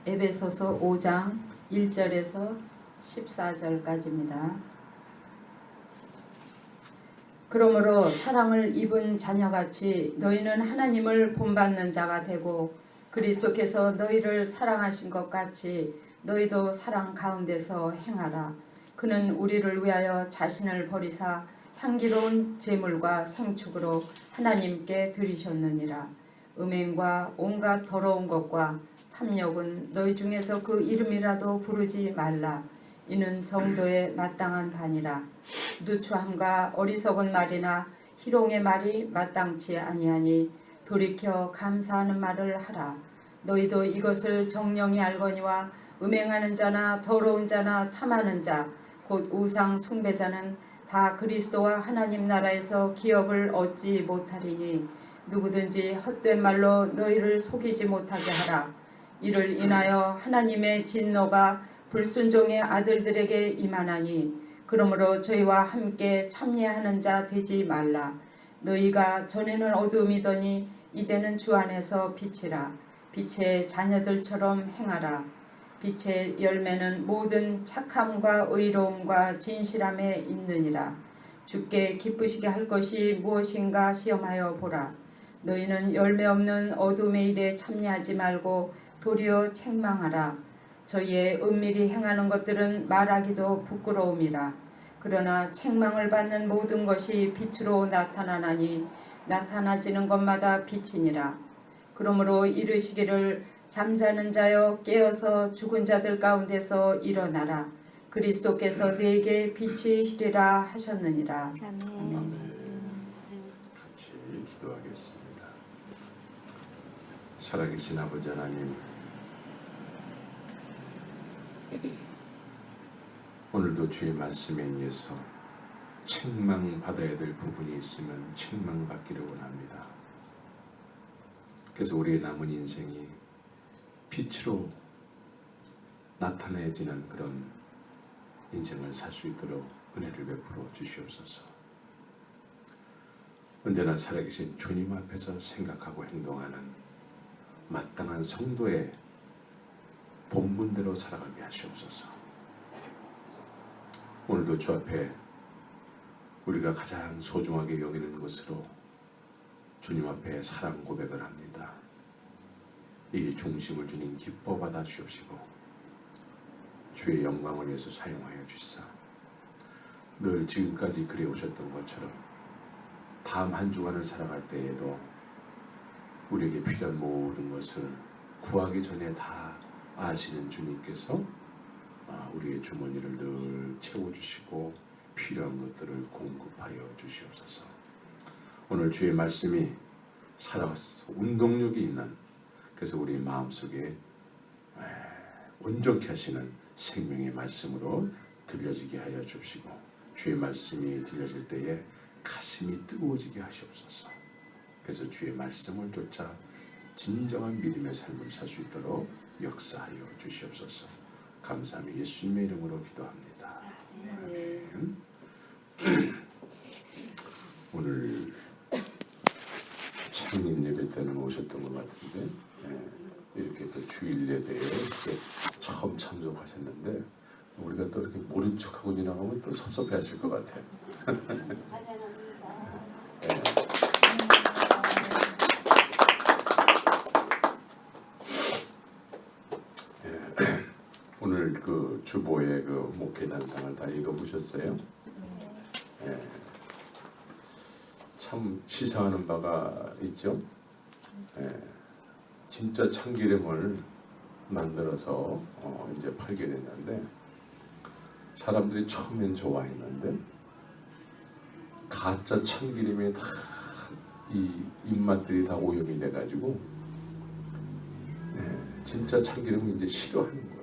에베소서 5장 1절에서 14절까지입니다. 그러므로 사랑을 입은 자녀같이 너희는 하나님을 본받는 자가 되고 그리스도께서 너희를 사랑하신 것 같이 너희도 사랑 가운데서 행하라. 그는 우리를 위하여 자신을 버리사 향기로운 제물과 생축으로 하나님께 드리셨느니라. 음행과 온갖 더러운 것과 탐욕은 너희 중에서 그 이름이라도 부르지 말라. 이는 성도의 마땅한 반이라. 누추함과 어리석은 말이나 희롱의 말이 마땅치 아니하니 돌이켜 감사하는 말을 하라. 너희도 이것을 정령이 알거니와 음행하는 자나 더러운 자나 탐하는 자 곧 우상 숭배자는 다 그리스도와 하나님 나라에서 기업을 얻지 못하리니 누구든지 헛된 말로 너희를 속이지 못하게 하라. 이를 인하여 하나님의 진노가 불순종의 아들들에게 임하나니 그러므로 저희와 함께 참여하는 자 되지 말라. 너희가 전에는 어두움이더니 이제는 주 안에서 빛이라. 빛의 자녀들처럼 행하라. 빛의 열매는 모든 착함과 의로움과 진실함에 있느니라. 주께 기쁘시게 할 것이 무엇인가 시험하여 보라. 너희는 열매 없는 어둠의 일에 참여하지 말고 도리어 책망하라. 저희의 은밀히 행하는 것들은 말하기도 부끄러움이라. 그러나 책망을 받는 모든 것이 빛으로 나타나나니 나타나지는 것마다 빛이니라. 그러므로 이르시기를 잠자는 자여 깨어서 죽은 자들 가운데서 일어나라. 그리스도께서 네게 빛이시리라 하셨느니라. 아멘. 같이 기도하겠습니다. 살아계신 아버지 하나님, 오늘도 주의 말씀에 의해서 책망받아야 될 부분이 있으면 책망받기를 원합니다. 그래서 우리의 남은 인생이 빛으로 나타내지는 그런 인생을 살 수 있도록 은혜를 베풀어 주시옵소서. 언제나 살아계신 주님 앞에서 생각하고 행동하는 마땅한 성도의 본분대로 살아가게 하시옵소서. 오늘도 주 앞에 우리가 가장 소중하게 여기는 것으로 주님 앞에 사랑 고백을 합니다. 이 중심을 주님 기뻐 받아 주옵시고 주의 영광을 위해서 사용하여 주시사 늘 지금까지 그래 오셨던 것처럼 다음 한 주간을 살아갈 때에도 우리에게 필요한 모든 것을 구하기 전에 다 아시는 주님께서 우리의 주머니를 늘 채워주시고 필요한 것들을 공급하여 주시옵소서. 오늘 주의 말씀이 살아서 운동력이 있는, 그래서 우리 마음속에 온전케 하시는 생명의 말씀으로 들려지게 하여 주시고 주의 말씀이 들려질 때에 가슴이 뜨거워지게 하시옵소서. 그래서 주의 말씀을 쫓아 진정한 믿음의 삶을 살 수 있도록 역사하여 주시옵소서. 감사하며 예수님의 이름으로 기도합니다. 아멘. 오늘 창립 예배 때는 오셨던 것 같은데 이렇게 또 주일 예배에 처음 참석하셨는데 우리가 또 이렇게 모른 척하고 지나가면 또 섭섭해하실 것 같아요. 오늘 그 주보의 그 목회단상을 다 읽어보셨어요? 참 시사하는 바가 있죠. 진짜 참기름을 만들어서 이제 팔게 됐는데 사람들이 처음엔 좋아했는데 가짜 참기름에 다 이 입맛들이 다 오염이 돼가지고 진짜 참기름을 이제 싫어하는 거예요.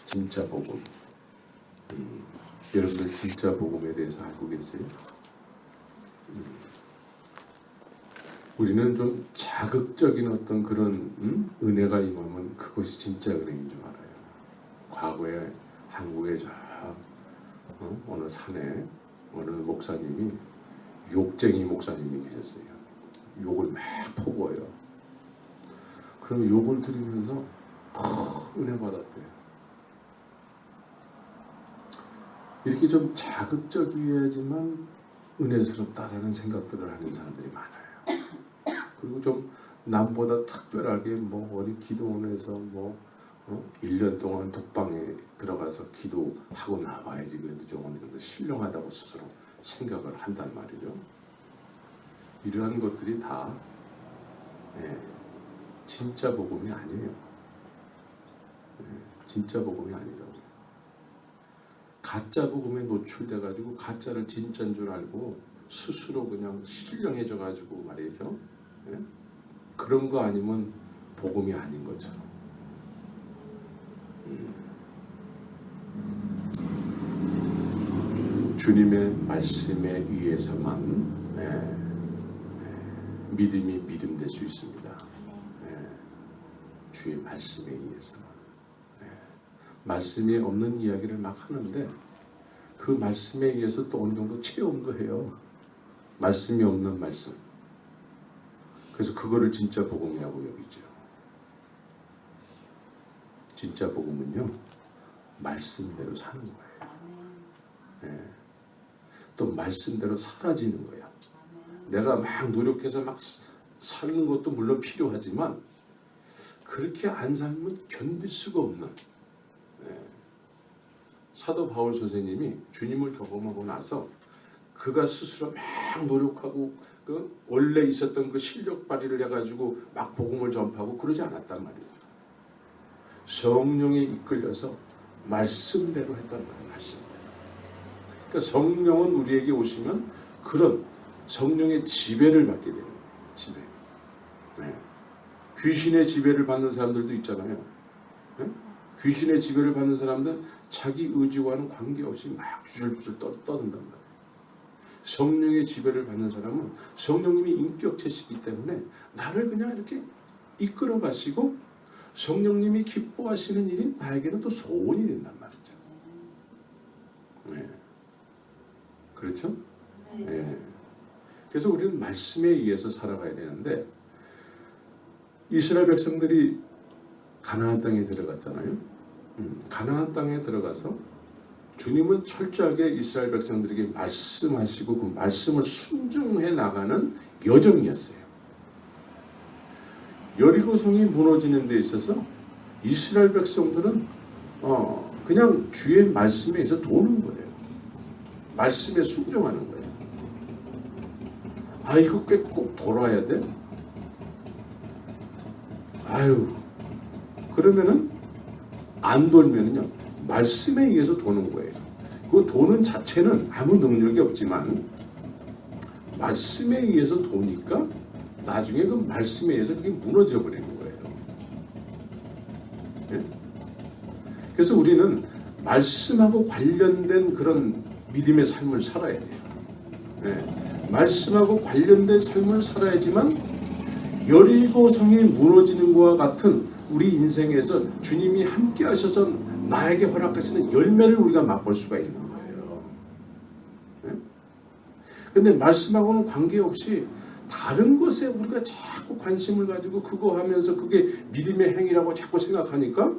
진짜 복음. 여러분들 진짜 복음에 대해서 알고 계세요? 우리는 좀 자극적인 어떤 그런 은혜가 임하면 그것이 진짜 은혜인 줄 알아요. 과거에 한국의 어느 산에 어느 목사님이 욕쟁이 목사님이 계셨어요. 욕을 막 퍼부어요. 그럼 욕을 들으면서 은혜 받았대요. 이렇게 좀 자극적이어야지만 은혜스럽다라는 생각들을 하는 사람들이 많아요. 그리고 좀 남보다 특별하게 뭐 어디 기도원에서 뭐 1년 동안 독방에 들어가서 기도하고 나와야지 그래도 좀 어느 정도 신령하다고 스스로 생각을 한단 말이죠. 이러한 것들이 다 진짜 복음이 아니에요. 진짜 복음이 아니라고요. 가짜 복음에 노출돼가지고 가짜를 진짜인 줄 알고 스스로 그냥 신령해져가지고 말이죠. 그런 거 아니면 복음이 아닌 것처럼. 주님의 말씀에 의해서만 믿음이 믿음될 수 있습니다. 주의 말씀에 의해서만. 말씀이 없는 이야기를 막 하는데 그 말씀에 의해서 또 어느 정도 체험도 해요. 말씀이 없는 말씀. 그래서 그거를 진짜 복음이라고 여기죠. 진짜 복음은요, 말씀대로 사는 거예요. 또 말씀대로 사라지는 거야. 내가 막 노력해서 막 사는 것도 물론 필요하지만 그렇게 안 살면 견딜 수가 없는. 사도 바울 선생님이 주님을 경험하고 나서 그가 스스로 막 노력하고 그 원래 있었던 그 실력 발휘를 해가지고 막 복음을 전파하고 그러지 않았단 말이에요. 성령에 이끌려서 말씀대로 했단 말이에요. 말씀대로. 그러니까 성령은 우리에게 오시면 그런 성령의 지배를 받게 되는 거예요. 지배. 귀신의 지배를 받는 사람들도 있잖아요. 귀신의 지배를 받는 사람들은 자기 의지와는 관계없이 막 주줄주줄 떠든단 말이에요. 성령의 지배를 받는 사람은 성령님이 인격체시기 때문에 나를 그냥 이렇게 이끌어 가시고 성령님이 기뻐하시는 일이 나에게는 또 소원이 된단 말이죠. 그렇죠? 그래서 우리는 말씀에 의해서 살아가야 되는데 이스라엘 백성들이 가나안 땅에 들어갔잖아요. 가나안 땅에 들어가서 주님은 철저하게 이스라엘 백성들에게 말씀하시고 그 말씀을 순종해 나가는 여정이었어요. 여리고성이 무너지는 데 있어서 이스라엘 백성들은 그냥 주의 말씀에 의해서 도는 거예요. 말씀에 순종하는 거예요. 아, 이거 꽤 꼭 돌아야 돼? 아유, 그러면은 안 돌면은요 말씀에 의해서 도는 거예요. 그 도는 자체는 아무 능력이 없지만 말씀에 의해서 도니까 나중에 그 말씀에 의해서 그게 무너져 버리는 거예요. 그래서 우리는 말씀하고 관련된 그런 믿음의 삶을 살아야 돼요. 말씀하고 관련된 삶을 살아야지만 여리고성이 무너지는 것과 같은 우리 인생에서 주님이 함께 하셔서 나에게 허락하시는 열매를 우리가 맛볼 수가 있는 거예요. 근데 말씀하고는 관계없이 다른 것에 우리가 자꾸 관심을 가지고 그거 하면서 그게 믿음의 행위라고 자꾸 생각하니까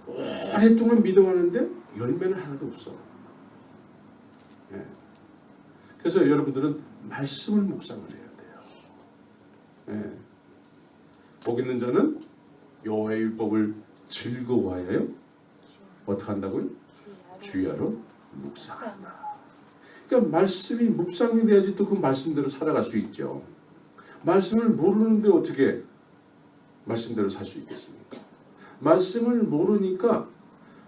오랫동안 믿어왔는데 열매는 하나도 없어. 그래서 여러분들은 말씀을 묵상을 해야 돼요. 복 있는 자는 여호와의 율법을 즐거워하여 어떻게 한다고요? 주야로 묵상한다. 그러니까 말씀이 묵상이 돼야지 또 그 말씀대로 살아갈 수 있죠. 말씀을 모르는데 어떻게 말씀대로 살 수 있겠습니까? 말씀을 모르니까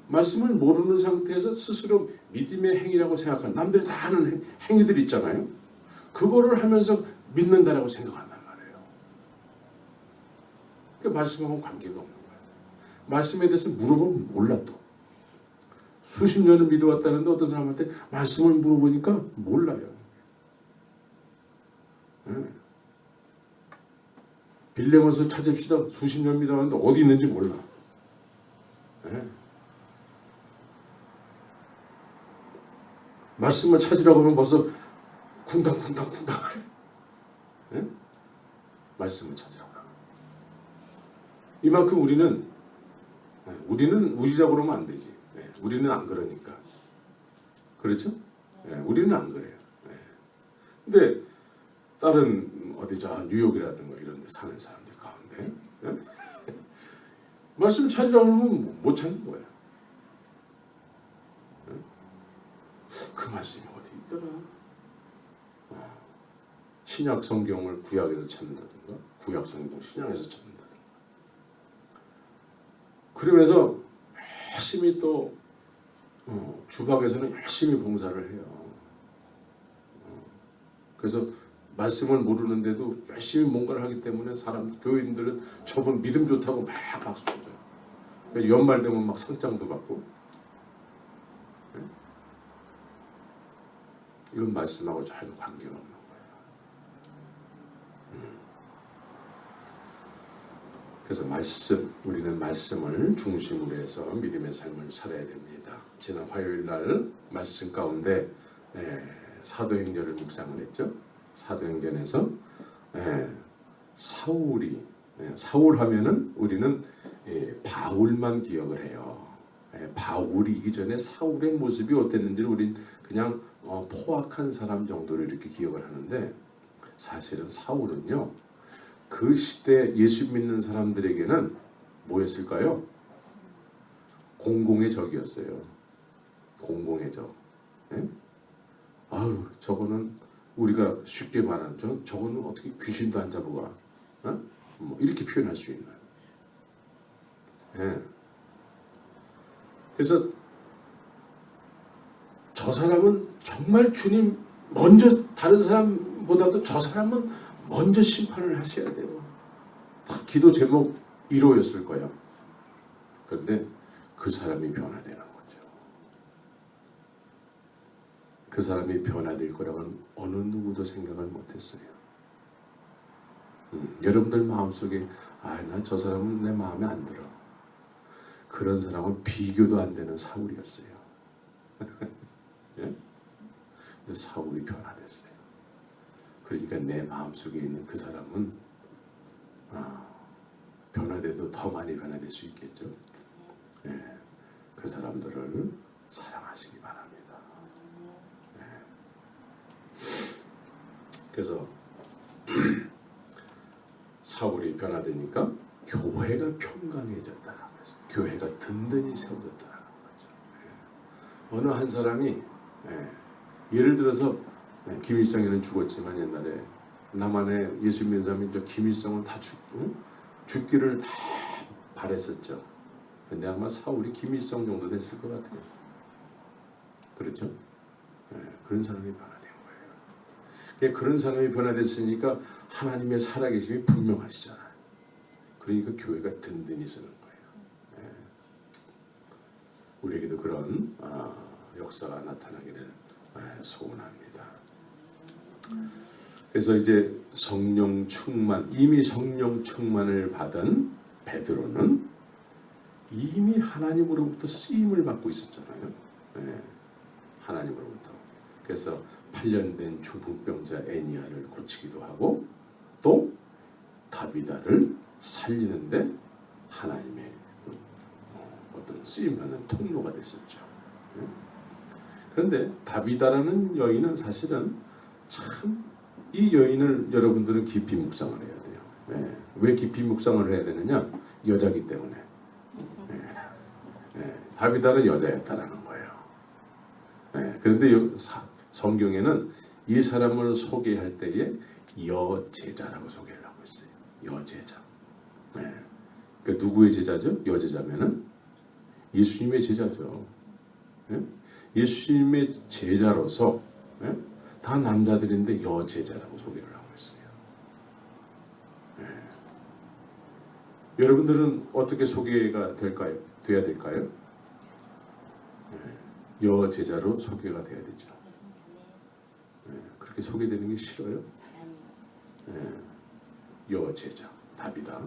말씀을 모르는 상태에서 스스로 믿음의 행위라고 생각하는 남들이 다 하는 행위들 있잖아요. 그거를 하면서 믿는다라고 생각한단 말이에요. 그러니까 말씀하고 관계가 없는 거예요. 말씀에 대해서 물어보면 몰라 또. 수십 년을 믿어왔다는데 어떤 사람한테 말씀을 물어보니까 몰라요. 빌레몬서 찾읍시다. 수십 년 믿어왔는데 어디 있는지 몰라. 말씀을 찾으라고 하면 벌써 쿵당쿵당쿵당 예? 말씀을 찾으라고. 이만큼 우리는 우리라고 그러면 안 되지. 우리는 안 그러니까. 그렇죠? 우리는 안 그래요. 근데 다른 어디자 뉴욕이라든가 이런 데 사는 사람들 가운데 말씀 찾으라고 하면 못 찾는 거예요. 그 말씀이 어디 있더라? 신약 성경을 구약에서 찾는다든가 구약 성경 신약에서 찾는다든가 그러면서 열심히 또 주방에서는 열심히 봉사를 해요. 그래서 말씀을 모르는데도 열심히 뭔가를 하기 때문에 교인들은 저분 믿음 좋다고 막 박수 쳐줘요. 그래서 연말 되면 막 상장도 받고. 이건 말씀하고 전혀 관계가 없는 거예요. 그래서 우리는 말씀을 중심으로 해서 믿음의 삶을 살아야 됩니다. 지난 화요일 날 말씀 가운데 사도행전을 묵상을 했죠. 사도행전에서 사울 하면은 우리는 바울만 기억을 해요. 바울이기 전에 사울의 모습이 어땠는지를 우린 그냥 포악한 사람 정도로 이렇게 기억을 하는데 사실은 사울은요 그 시대 예수 믿는 사람들에게는 뭐였을까요? 공공의 적이었어요. 공공의 적. 아유 저거는 우리가 쉽게 말하는 저거는 어떻게 귀신도 안 잡아가? 뭐 이렇게 표현할 수 있는. 그래서 저 사람은 정말 주님 먼저 다른 사람보다도 저 사람은 먼저 심판을 하셔야 돼요. 다 기도 제목 1호였을 거야. 그런데 그 사람이 변화되는 거죠. 그 사람이 변화될 거라고는 어느 누구도 생각을 못했어요. 여러분들 마음속에 나 저 사람은 내 마음에 안 들어. 그런 사람은 비교도 안 되는 사울이었어요. 예? 근데 사울이 변화됐어요. 그러니까 내 마음속에 있는 그 사람은 변화돼도 더 많이 변화될 수 있겠죠. 그 사람들을 사랑하시기 바랍니다. 그래서 사울이 변화되니까 교회가 평강해졌다는 거죠. 교회가 든든히 세워졌다는 거죠. 어느 한 사람이 예를 들어서 김일성이는 죽었지만 옛날에 남한에 예수 믿는 사람이 김일성은 다 죽기를 다 바랬었죠. 근데 아마 사울이 김일성 정도 됐을 것 같아요. 그렇죠? 그런 사람이 변화된 거예요. 그런 사람이 변화됐으니까 하나님의 살아계심이 분명하시잖아요. 그러니까 교회가 든든히 서는 거예요. 우리에게도 그런 역사가 나타나기를 소원합니다. 그래서 이제 성령 충만, 이미 성령 충만을 받은 베드로는 이미 하나님으로부터 쓰임을 받고 있었잖아요. 하나님으로부터. 그래서 8년 된 중풍병자 애니아를 고치기도 하고 또 다비다를 살리는데 하나님의 어떤 쓰임받는 통로가 됐었죠. 그런데 다비다라는 여인은 사실은 참 이 여인을 여러분들은 깊이 묵상을 해야 돼요. 왜 깊이 묵상을 해야 되느냐? 여자기 때문에. 다비다는 여자였다라는 거예요. 그런데 성경에는 이 사람을 소개할 때에 여제자라고 소개를 하고 있어요. 여제자. 그 누구의 제자죠? 여제자면은 예수님의 제자죠. 예수님의 제자로서 다 남자들인데 여제자라고 소개를 하고 있어요. 여러분들은 어떻게 소개가 돼야 될까요? 여제자로 소개가 돼야 되죠. 그렇게 소개되는 게 싫어요? 여제자, 답이다.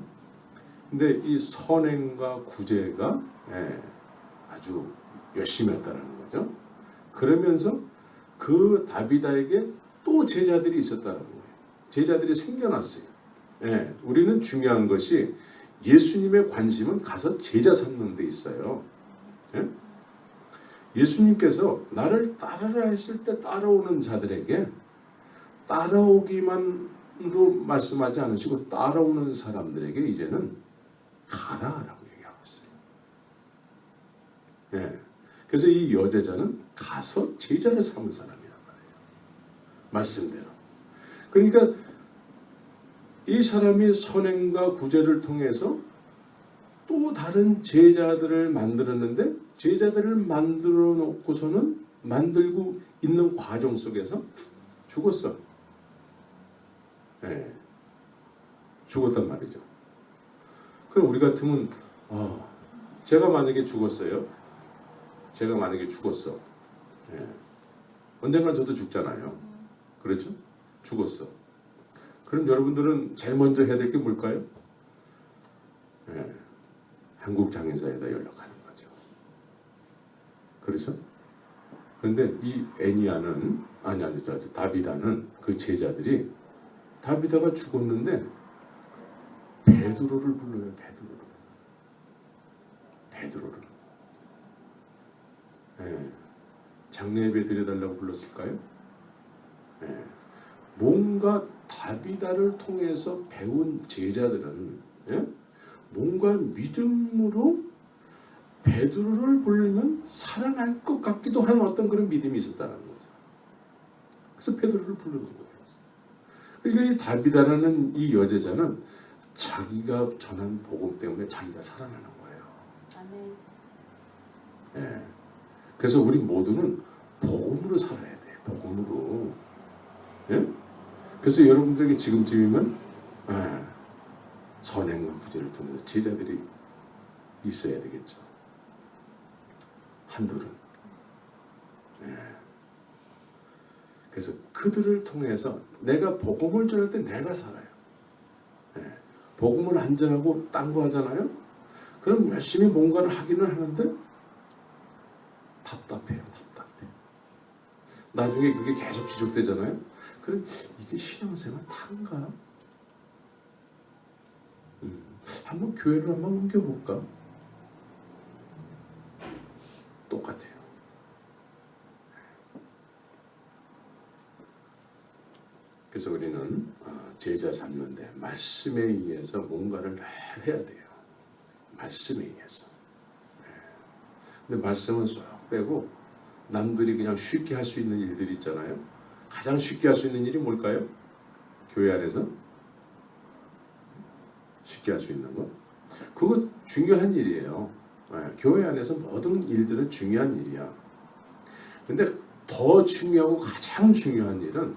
근데 이 선행과 구제가 아주 열심히 했다는 거죠. 그러면서 그 다비다에게 또 제자들이 있었다는 거예요. 제자들이 생겨났어요. 예, 우리는 중요한 것이 예수님의 관심은 가서 제자 삼는 데 있어요. 예? 예수님께서 나를 따르라 했을 때 따라오는 자들에게 따라오기만으로 말씀하지 않으시고 따라오는 사람들에게 이제는 가라라고 얘기하고 있어요. 예. 그래서 이 여제자는 가서 제자를 삼은 사람이란 말이에요. 말씀대로. 그러니까 이 사람이 선행과 구제를 통해서 또 다른 제자들을 만들었는데 제자들을 만들어 놓고서는 만들고 있는 과정 속에서 죽었어. 네. 죽었단 말이죠. 그럼 우리 같으면 제가 만약에 죽었어요. 제가 만약에 죽었어. 네. 언젠간 저도 죽잖아요. 그렇죠? 죽었어. 그럼 여러분들은 제일 먼저 해야 될 게 뭘까요? 네. 한국장애사에다 연락하는 거죠. 그렇죠? 그런데 이 애니아는 다비다는 그 제자들이 다비다가 죽었는데 베드로를 불러요. 베드로를. 네. 장례 예배 드려달라고 불렀을까요? 네. 뭔가 다비다를 통해서 배운 제자들은 뭔가 믿음으로 베드로를 부르면 살아날 것 같기도 한 어떤 그런 믿음이 있었다는 거죠. 그래서 베드로를 부르는 거예요. 그러니까 이 다비다라는 이 여제자는 자기가 전한 복음 때문에 자기가 살아나는 거예요. 아멘. 예. 그래서 우리 모두는 복음으로 살아야 돼요. 복음으로. 예? 그래서 여러분들에게 지금쯤이면 선행과 구제를 통해서 제자들이 있어야 되겠죠. 한둘은. 예. 그래서 그들을 통해서 내가 복음을 전할 때 내가 살아요. 예. 복음을 안 전하고 딴 거 하잖아요. 그럼 열심히 뭔가를 하기는 하는데 답답해요. 나중에 그게 계속 지속되잖아요. 그럼 이게 신앙생활 탄가? 한번 교회를 한번 옮겨볼까? 똑같아요. 그래서 우리는 제자 삼는데 말씀에 의해서 뭔가를 늘 해야 돼요. 말씀에 의해서. 근데 말씀은 쏙 빼고 남들이 그냥 쉽게 할 수 있는 일들이 있잖아요. 가장 쉽게 할 수 있는 일이 뭘까요? 교회 안에서 쉽게 할 수 있는 거. 그거 중요한 일이에요. 교회 안에서 모든 일들은 중요한 일이야. 근데 더 중요하고 가장 중요한 일은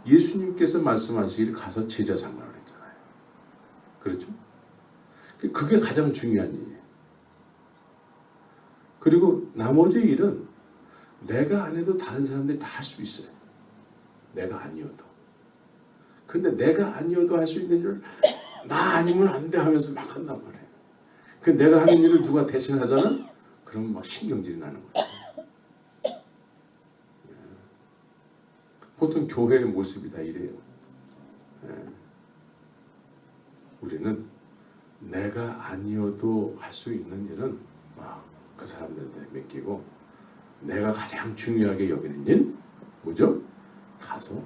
예수님께서 말씀하시기를 가서 제자 삼으라고 했잖아요. 그렇죠? 그게 가장 중요한 일이에요. 그리고 나머지 일은 내가 안 해도 다른 사람들이 다 할 수 있어요. 내가 아니어도. 근데 내가 아니어도 할 수 있는 일을 나 아니면 안 돼 하면서 막 한단 말이에요. 그 내가 하는 일을 누가 대신하잖아? 그러면 막 신경질이 나는 거죠. 보통 교회의 모습이 다 이래요. 우리는 내가 아니어도 할 수 있는 일은 그 사람들한테 맡기고 내가 가장 중요하게 여기는 일 뭐죠? 가서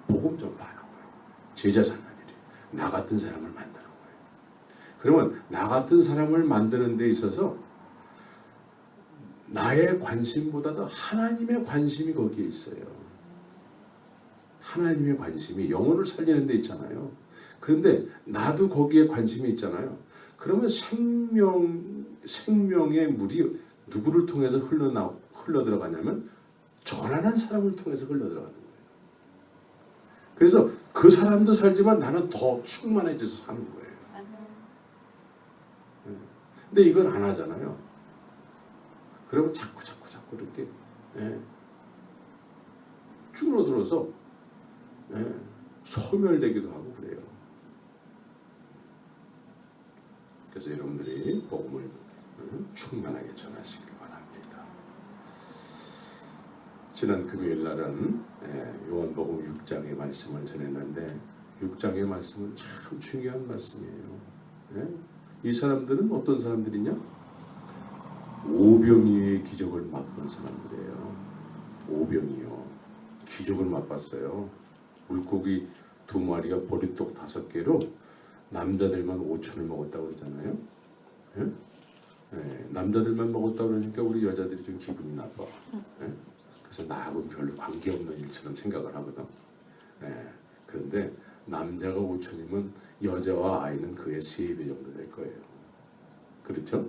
복음 전파하는 거예요. 제자 삼는 일이에요. 나 같은 사람을 만드는 거예요. 그러면 나 같은 사람을 만드는 데 있어서 나의 관심보다도 하나님의 관심이 거기에 있어요. 하나님의 관심이 영혼을 살리는 데 있잖아요. 그런데 나도 거기에 관심이 있잖아요. 그러면 생명의 물이 누구를 통해서 흘러들어가냐면 전하는 사람을 통해서 흘러들어가는 거예요. 그래서 그 사람도 살지만 나는 더 충만해져서 사는 거예요. 근데 이걸 안 하잖아요. 그러면 자꾸 이렇게 줄어들어서 소멸되기도 하고 그래요. 그래서 여러분들이 복음을 충만하게 전하시길 바랍니다. 지난 금요일 날은 요한복음 6장의 말씀을 전했는데 6장의 말씀은 참 중요한 말씀이에요. 이 사람들은 어떤 사람들이냐? 오병이의 기적을 맛본 사람들이에요. 오병이요. 기적을 맛봤어요. 물고기 2마리가 보리떡 5개로 남자들만 5천을 먹었다고 그러잖아요. 남자들만 먹었다고 그러니까 우리 여자들이 좀 기분이 나빠. 그래서 나하고는 별로 관계없는 일처럼 생각을 하거든. 그런데 남자가 5천이면 여자와 아이는 그의 3배 정도 될 거예요. 그렇죠?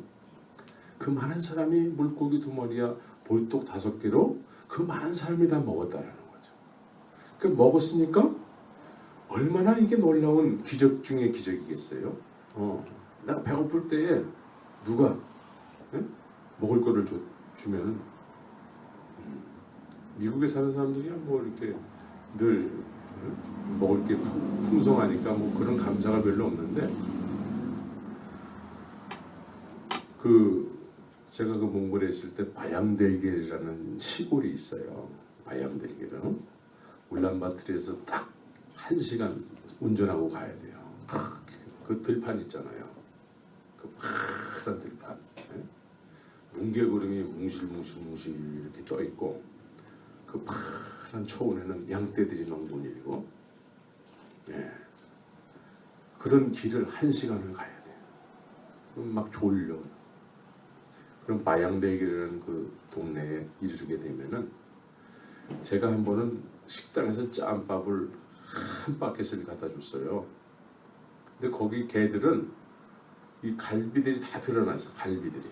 그 많은 사람이 물고기 2마리와 보리떡 5개로 그 많은 사람이 다 먹었다라는 거죠. 그 먹었으니까 얼마나 이게 놀라운 기적 중의 기적이겠어요. 내가 배고플 때에 누가 먹을 거를 주면 미국에 사는 사람들이야 뭐 이렇게 늘 먹을 게 풍성하니까 뭐 그런 감사가 별로 없는데 제가 그 몽골에 있을 때 바양델게라는 시골이 있어요. 바양델게는 울란바토르에서 딱 1시간 운전하고 가야 돼요. 그 들판 있잖아요. 그 파란 들판. 뭉게구름이 뭉실뭉실 이렇게 떠 있고 그 파란 초원에는 양떼들이 멍분이고 그런 길을 1시간을 가야 돼요. 그럼 막 졸려. 그럼 바양대길이라는 그 동네에 이르게 되면은 제가 한 번은 식당에서 짬밥을 한 바켓을 갖다 줬어요. 근데 거기 개들은 이 갈비들이 다 드러났어. 갈비들이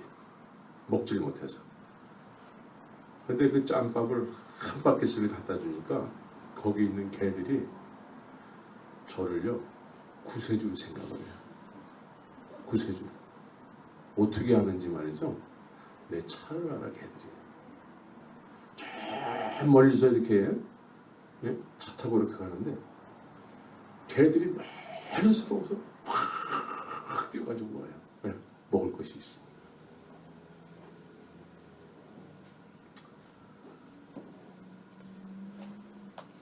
먹질 못해서. 근데 그 짬밥을 한 바켓을 갖다 주니까 거기 있는 개들이 저를요 구세주로 생각을 해요. 구세주. 어떻게 하는지 말이죠. 내 차를 알아 개들이. 저 멀리서 이렇게 차 타고 이렇게 가는데 개들이 많이서러워서 팍 뛰어가지고 와요. 먹을 것이 있어.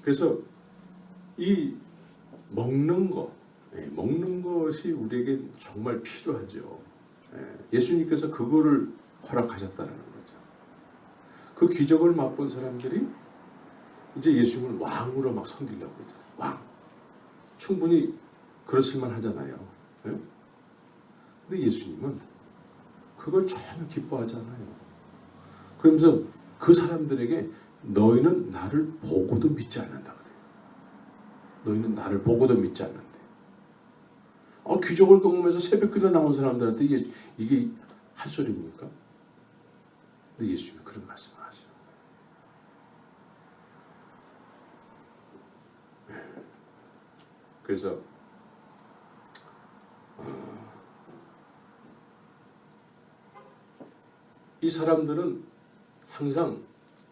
그래서 이 먹는 것이 우리에게 정말 필요하죠. 예수님께서 그거를 허락하셨다는 거죠. 그 기적을 맛본 사람들이 이제 예수님을 왕으로 막 섬기려고 했잖아요. 왕. 충분히 그러실만 하잖아요. 근데 예수님은 그걸 전혀 기뻐하지 않아요. 그러면서 그 사람들에게 너희는 나를 보고도 믿지 않는다 그래요. 너희는 나를 보고도 믿지 않는데. 기적을 경험해서 새벽기도 나온 사람들한테 이게 할 소리입니까? 근데 예수님이 그런 말씀을 하세요. 그래서 이 사람들은 항상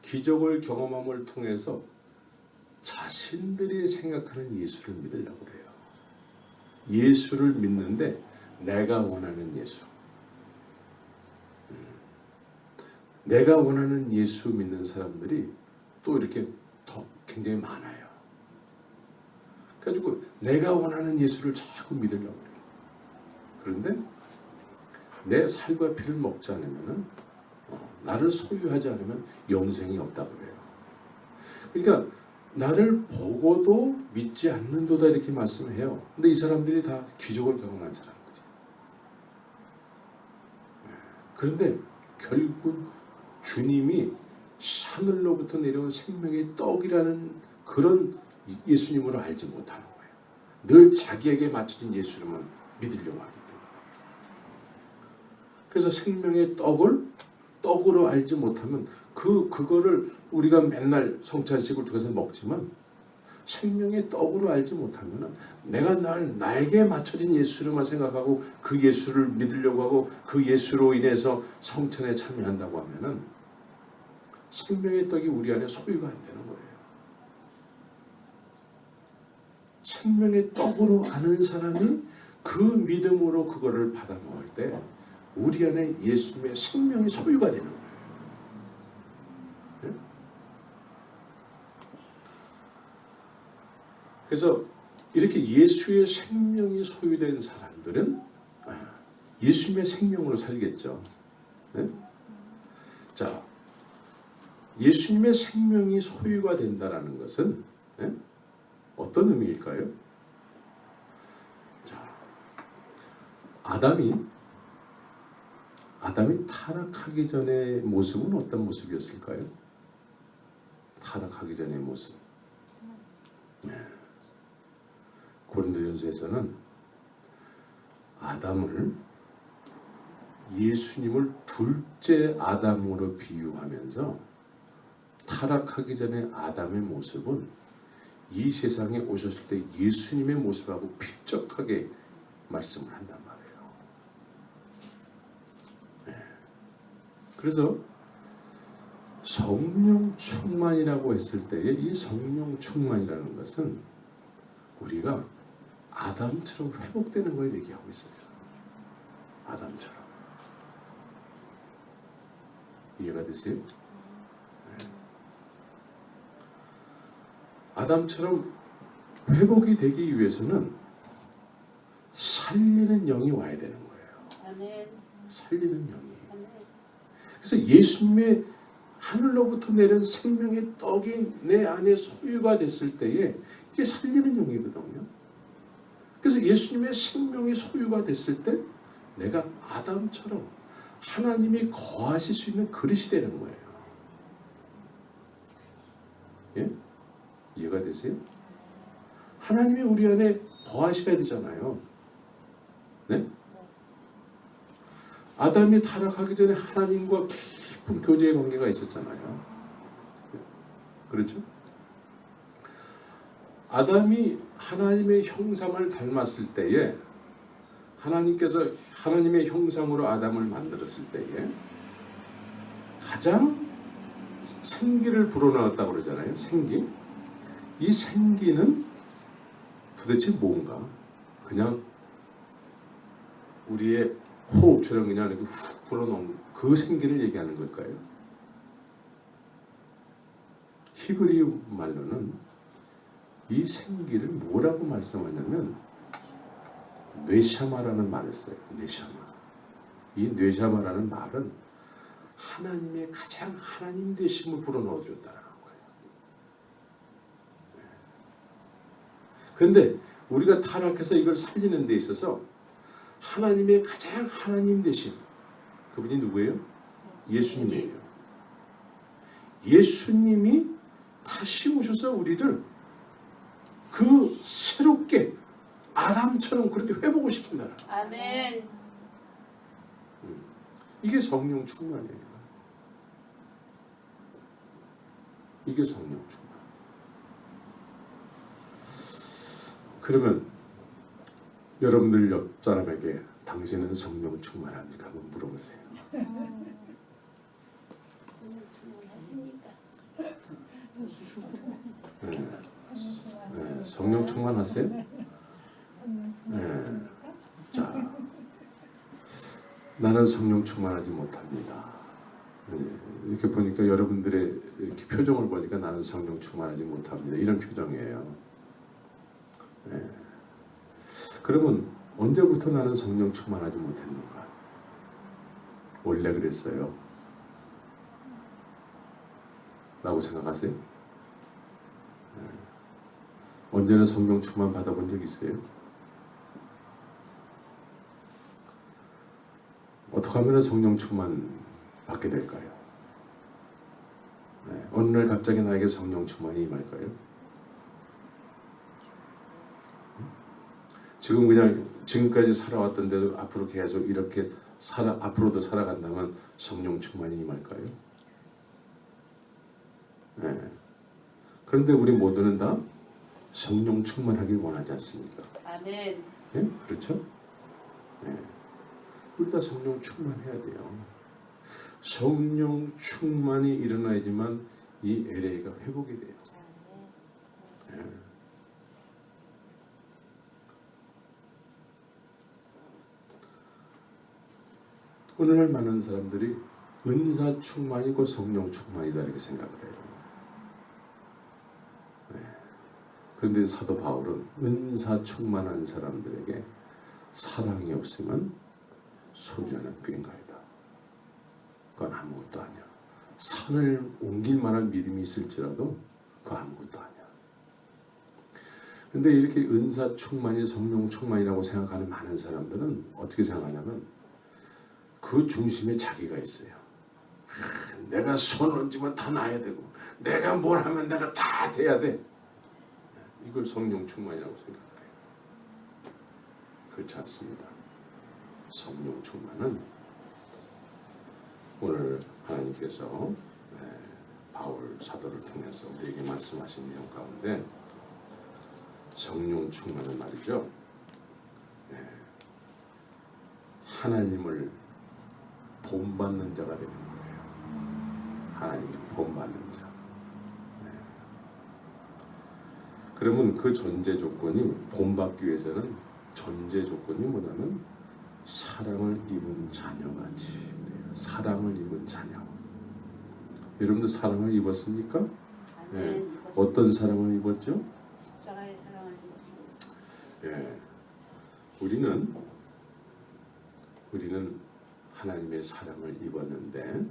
기적을 경험함을 통해서 자신들이 생각하는 예수를 믿으려고 그래요. 예수를 믿는데 내가 원하는 예수. 내가 원하는 예수 믿는 사람들이 또 이렇게 더 굉장히 많아요. 그래가지고 내가 원하는 예수를 자꾸 믿으려고 그래요. 그런데 내 살과 피를 먹지 않으면 나를 소유하지 않으면 영생이 없다고 그래요. 그러니까 나를 보고도 믿지 않는도다 이렇게 말씀해요. 근데 이 사람들이 다 기적을 경험한 사람들이에요. 그런데 결국 주님이 하늘로부터 내려온 생명의 떡이라는 그런 예수님으로 알지 못하는 거예요. 늘 자기에게 맞춰진 예수님만 믿으려고 하기 때문에. 그래서 생명의 떡으로 알지 못하면 그거를 우리가 맨날 성찬식을 통해서 먹지만 생명의 떡으로 알지 못하면 내가 나에게 맞춰진 예수를만 생각하고 그 예수를 믿으려고 하고 그 예수로 인해서 성찬에 참여한다고 하면 생명의 떡이 우리 안에 소유가 안 되는 거예요. 생명의 떡으로 아는 사람이 그 믿음으로 그거를 받아 먹을 때 우리 안에 예수님의 생명이 소유가 되는 거예요. 그래서 이렇게 예수의 생명이 소유된 사람들은 예수님의 생명으로 살겠죠. 네? 자, 예수님의 생명이 소유가 된다라는 것은 어떤 의미일까요? 자, 아담이 타락하기 전의 모습은 어떤 모습이었을까요? 타락하기 전의 모습. 고린도전서에서는 아담을 예수님을 둘째 아담으로 비유하면서 타락하기 전에 아담의 모습은 이 세상에 오셨을 때 예수님의 모습하고 필적하게 말씀을 한단 말이에요. 그래서 성령 충만이라고 했을 때에 이 성령 충만이라는 것은 우리가 아담처럼 회복되는 걸 얘기하고 있어요. 아담처럼. 이해가 되세요? 아담처럼 회복이 되기 위해서는 살리는 영이 와야 되는 거예요. 아멘. 살리는 영이. 아멘. 그래서 예수님의 하늘로부터 내린 생명의 떡이 내 안에 소유가 됐을 때에 이게 살리는 영이거든요. 그래서 예수님의 생명이 소유가 됐을 때 내가 아담처럼 하나님이 거하실 수 있는 그릇이 되는 거예요. 예? 이해가 되세요? 하나님이 우리 안에 거하셔야 되잖아요. 네? 아담이 타락하기 전에 하나님과 깊은 교제의 관계가 있었잖아요. 그렇죠? 아담이 하나님의 형상을 닮았을 때에 하나님께서 하나님의 형상으로 아담을 만들었을 때에 가장 생기를 불어넣었다고 그러잖아요. 생기. 이 생기는 도대체 뭔가? 그냥 우리의 호흡처럼 그냥 이렇게 훅 불어넣은 그 생기를 얘기하는 걸까요? 히브리 말로는 이 생기를 뭐라고 말씀하냐면 뇌샤마라는 말을 써요. 뇌샤마. 이 뇌샤마라는 말은 하나님의 가장 하나님 되심을 불어넣어 줬다는 거예요. 그런데 우리가 타락해서 이걸 살리는 데 있어서 하나님의 가장 하나님 되심, 그분이 누구예요? 예수님이에요. 예수님이 다시 오셔서 우리를 그 새롭게 아담처럼 그렇게 회복을 시킨다는 거예요. 아멘. 이게 성령 충만이에요. 이게 성령 충만. 그러면 여러분들 옆 사람에게 당신은 성령 충만합니까? 한번 물어보세요. 네, 성령 충만하세요? 네. 자, 나는 성령 충만하지 못합니다. 네, 이렇게 보니까 여러분들의 이렇게 표정을 보니까 나는 성령 충만하지 못합니다. 이런 표정이에요. 네. 그러면 언제부터 나는 성령 충만하지 못했는가? 원래 그랬어요. 라고 생각하세요? 네. 언제는 성령 충만 받아본 적 있어요? 어떻게 하면 성령 충만 받게 될까요? 네. 어느 날 갑자기 나에게 성령 충만이 임할까요? 지금 그냥 지금까지 살아왔던 대로 앞으로 계속 이렇게 앞으로도 살아간다면 성령 충만이 임할까요? 네. 그런데 우리 모두는 다 성령 충만하길 원하지 않습니까? 아멘. 네? 그렇죠? 네. 우리 다 성령 충만해야 돼요. 성령 충만이 일어나야지만 이 LA가 회복이 돼요. 네. 오늘날 많은 사람들이 은사 충만이고 성령 충만이다 이렇게 생각을 해요. 네. 그런데 사도 바울은 은사 충만한 사람들에게 사랑이 없으면 소중한 꽹과리다. 그건 아무것도 아니야. 산을 옮길 만한 믿음이 있을지라도 그거 아무것도 아니야. 근데 이렇게 은사 충만이 성령 충만이라고 생각하는 많은 사람들은 어떻게 생각하냐면 그 중심에 자기가 있어요. 내가 손 얹으면 다 나야 되고 내가 뭘 하면 내가 다 돼야 돼. 이걸 성령 충만이라고 생각해요. 그렇지 않습니다. 성령 충만은 오늘 하나님께서 바울 사도를 통해서 우리에게 말씀하신 내용 가운데 성령 충만은 말이죠. 하나님을 본받는 자가 되는 거예요. 하나님을 본받는 자. 그러면 그 전제 조건이 본받기 위해서는 전제 조건이 뭐냐면 사랑을 입은 자녀같이. 사랑을 입은 자녀. 여러분들 사랑을 입었습니까? 네. 어떤 사랑을 입었죠? 십자가의 사랑을 입었습니다. 예. 우리는 하나님의 사랑을 입었는데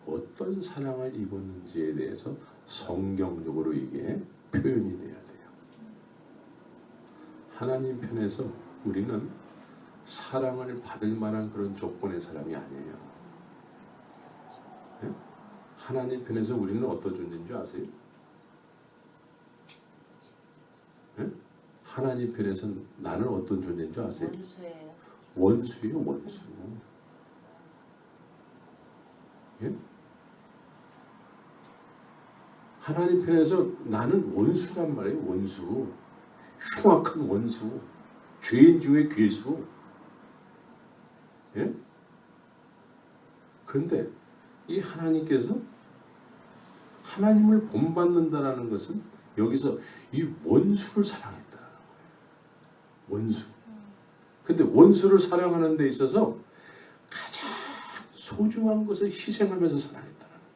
어떤 사랑을 입었는지에 대해서 성경적으로 이게 표현이 돼야 돼요. 하나님 편에서 우리는 사랑을 받을 만한 그런 조건의 사람이 아니에요. 예? 하나님 편에서 우리는 어떤 존재인 줄 아세요? 예? 하나님 편에서 나는 어떤 존재인 줄 아세요? 원수예요. 원수예요, 원수. 예? 하나님 편에서 나는 원수란 말이에요. 원수. 흉악한 원수. 죄인 중에 괴수. 예? 그런데 이 하나님께서 하나님을 본받는다라는 것은 여기서 이 원수를 사랑했다라는 거예요. 원수. 근데 원수를 사랑하는 데 있어서 가장 소중한 것을 희생하면서 사랑했다라는 거예요.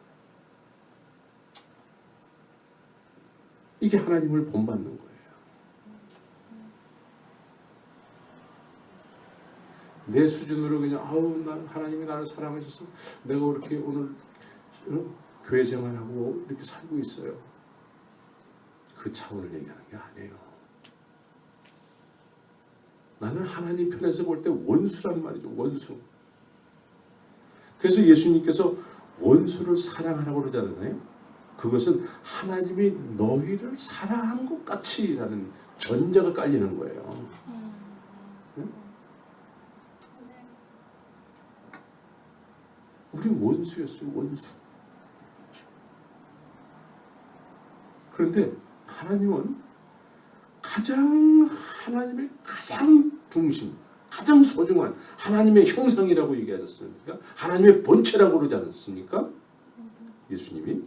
이게 하나님을 본받는 거예요. 내 수준으로 그냥 하나님이 나를 사랑하셔서 내가 그렇게 오늘 교회 생활하고 이렇게 살고 있어요. 그 차원을 얘기하는 게 아니에요. 나는 하나님 편에서 볼 때 원수란 말이죠. 원수. 그래서 예수님께서 원수를 사랑하라고 그러잖아요. 그것은 하나님이 너희를 사랑한 것 같이라는 전제가 깔리는 거예요. 우리 원수였어요. 원수. 그런데 하나님은 하나님의 가장 중심, 가장 소중한 하나님의 형상이라고 얘기하셨습니까? 하나님의 본체라고 그러지 않았습니까? 예수님이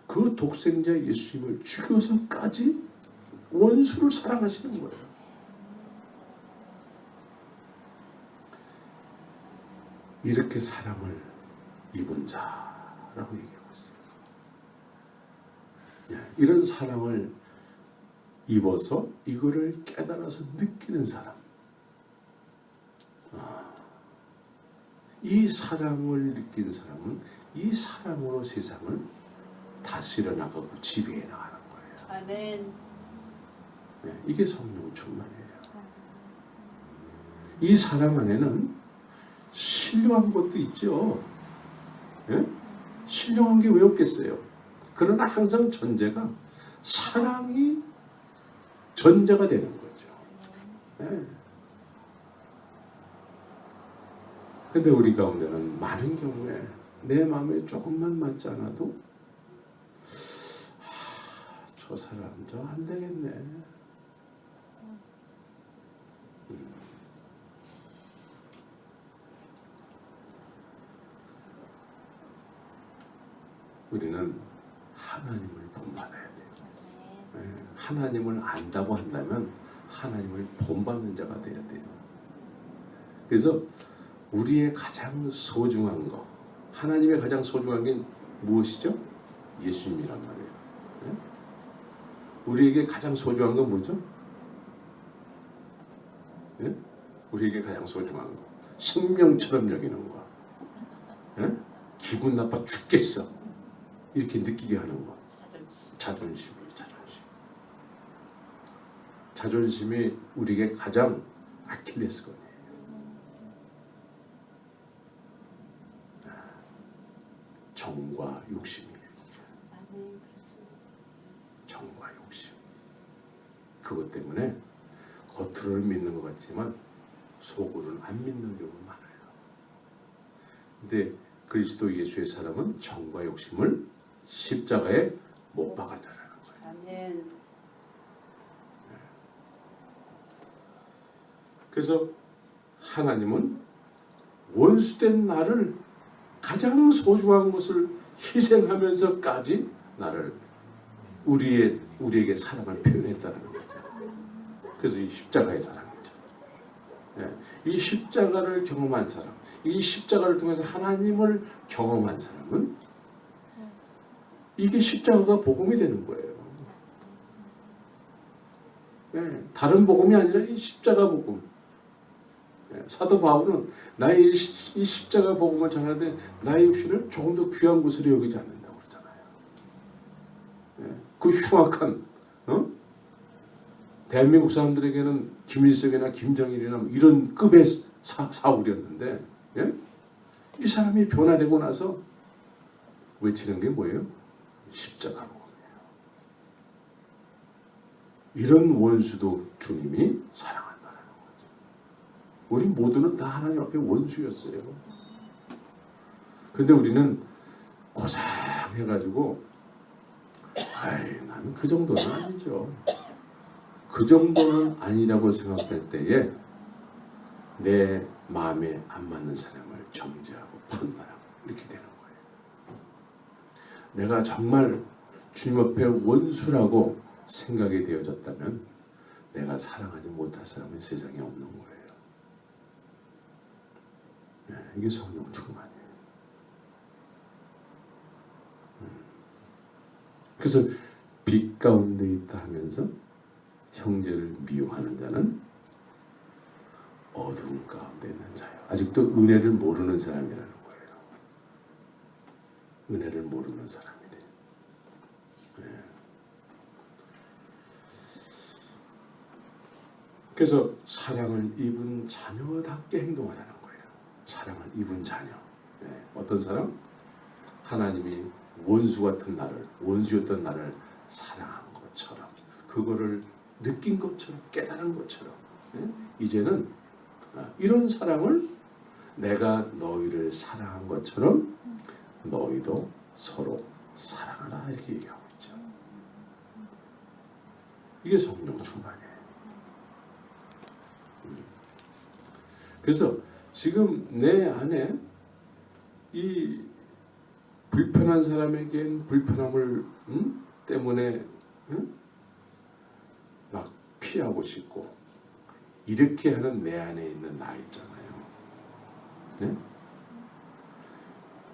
그 독생자 예수님을 죽여서까지 원수를 사랑하시는 거예요. 이렇게 사랑을 입은 자라고 얘기하고 있어요. 이런 사랑을 입어서 이거를 깨달아서 느끼는 사람. 이 사랑을 느낀 사람은 이 사랑으로 세상을 다스려 나가고 지배해 나가는 거예요. 아멘. 이게 성령 충만이에요. 이 사랑 안에는 신령한 것도 있죠. 예? 신령한 게 왜 없겠어요? 그러나 항상 전제가 사랑이 전제가 되는 거죠. 예. 근데 우리 가운데는 많은 경우에 내 마음에 조금만 맞지 않아도 저 사람 저 안 되겠네. 우리는 하나님을 본받아야 돼요. 하나님을 안다고 한다면 하나님을 본받는 자가 돼야 돼요. 그래서 우리의 가장 소중한 거, 하나님의 가장 소중한 게 무엇이죠? 예수님이란 말이에요. 우리에게 가장 소중한 건 뭐죠? 예? 우리에게 가장 소중한 거. 생명처럼 여기는 거. 예? 기분 나빠 죽겠어. 이렇게 느끼게 하는 거. 자존심이에요. 자존심. 자존심이 우리에게 가장 아킬레스건이에요. 정과 욕심이에요. 아멘. 정과 욕심. 그것 때문에 겉으로는 믿는 것 같지만 속으로는 안 믿는 경우가 많아요. 근데 그리스도 예수의 사람은 정과 욕심을 십자가에 못 박았다라는 거예요. 아멘. 그래서 하나님은 원수된 나를 가장 소중한 것을 희생하면서까지 나를 우리에게 사랑을 표현했다는 거죠. 그래서 이 십자가의 사랑이죠. 네. 이 십자가를 경험한 사람, 이 십자가를 통해서 하나님을 경험한 사람은 이게 십자가가 복음이 되는 거예요. 네. 다른 복음이 아니라 이 십자가 복음. 네. 사도 바울은 나의 이 십자가 복음을 전하되 나의 육신을 조금 더 귀한 것으로 여기지 않는다고 그러잖아요. 네. 그 흉악한 대한민국 사람들에게는 김일성이나 김정일이나 이런 급의 사울이었는데 예? 이 사람이 변화되고 나서 외치는 게 뭐예요? 십자가 복음이에요. 이런 원수도 주님이 사랑한다는 거죠. 우리 모두는 다 하나님 앞에 원수였어요. 그런데 우리는 고상해가지고 나는 그 정도는 아니죠. 그 정도는 아니라고 생각할 때에 내 마음에 안 맞는 사람을 정죄하고 판단하고 이렇게 되는 거예요. 내가 정말 주님 앞에 원수라고 생각이 되어졌다면 내가 사랑하지 못할 사람은 세상에 없는 거예요. 네, 이게 성령 충만이에요. 그래서 빛 가운데 있다 하면서 형제를 미워하는 자는 어두운 가운데 있는 자요. 아직도 은혜를 모르는 사람이라는 거예요. 은혜를 모르는 사람이래. 네. 그래서 사랑을 입은 자녀답게 행동하라는 거예요. 사랑을 입은 자녀. 네. 어떤 사람? 하나님이 원수 같은 나를, 원수였던 나를 사랑한 것처럼, 그거를 느낀 것처럼, 깨달은 것처럼, 이제는 이런 사랑을 내가 너희를 사랑한 것처럼 너희도 서로 사랑하라 이렇게 얘기하고 있죠. 이게 성령 충만이에요. 그래서 지금 내 안에 이 불편한 사람에겐 불편함을 때문에 막 피하고 싶고 이렇게 하는 내 안에 있는 나 있잖아요. 네?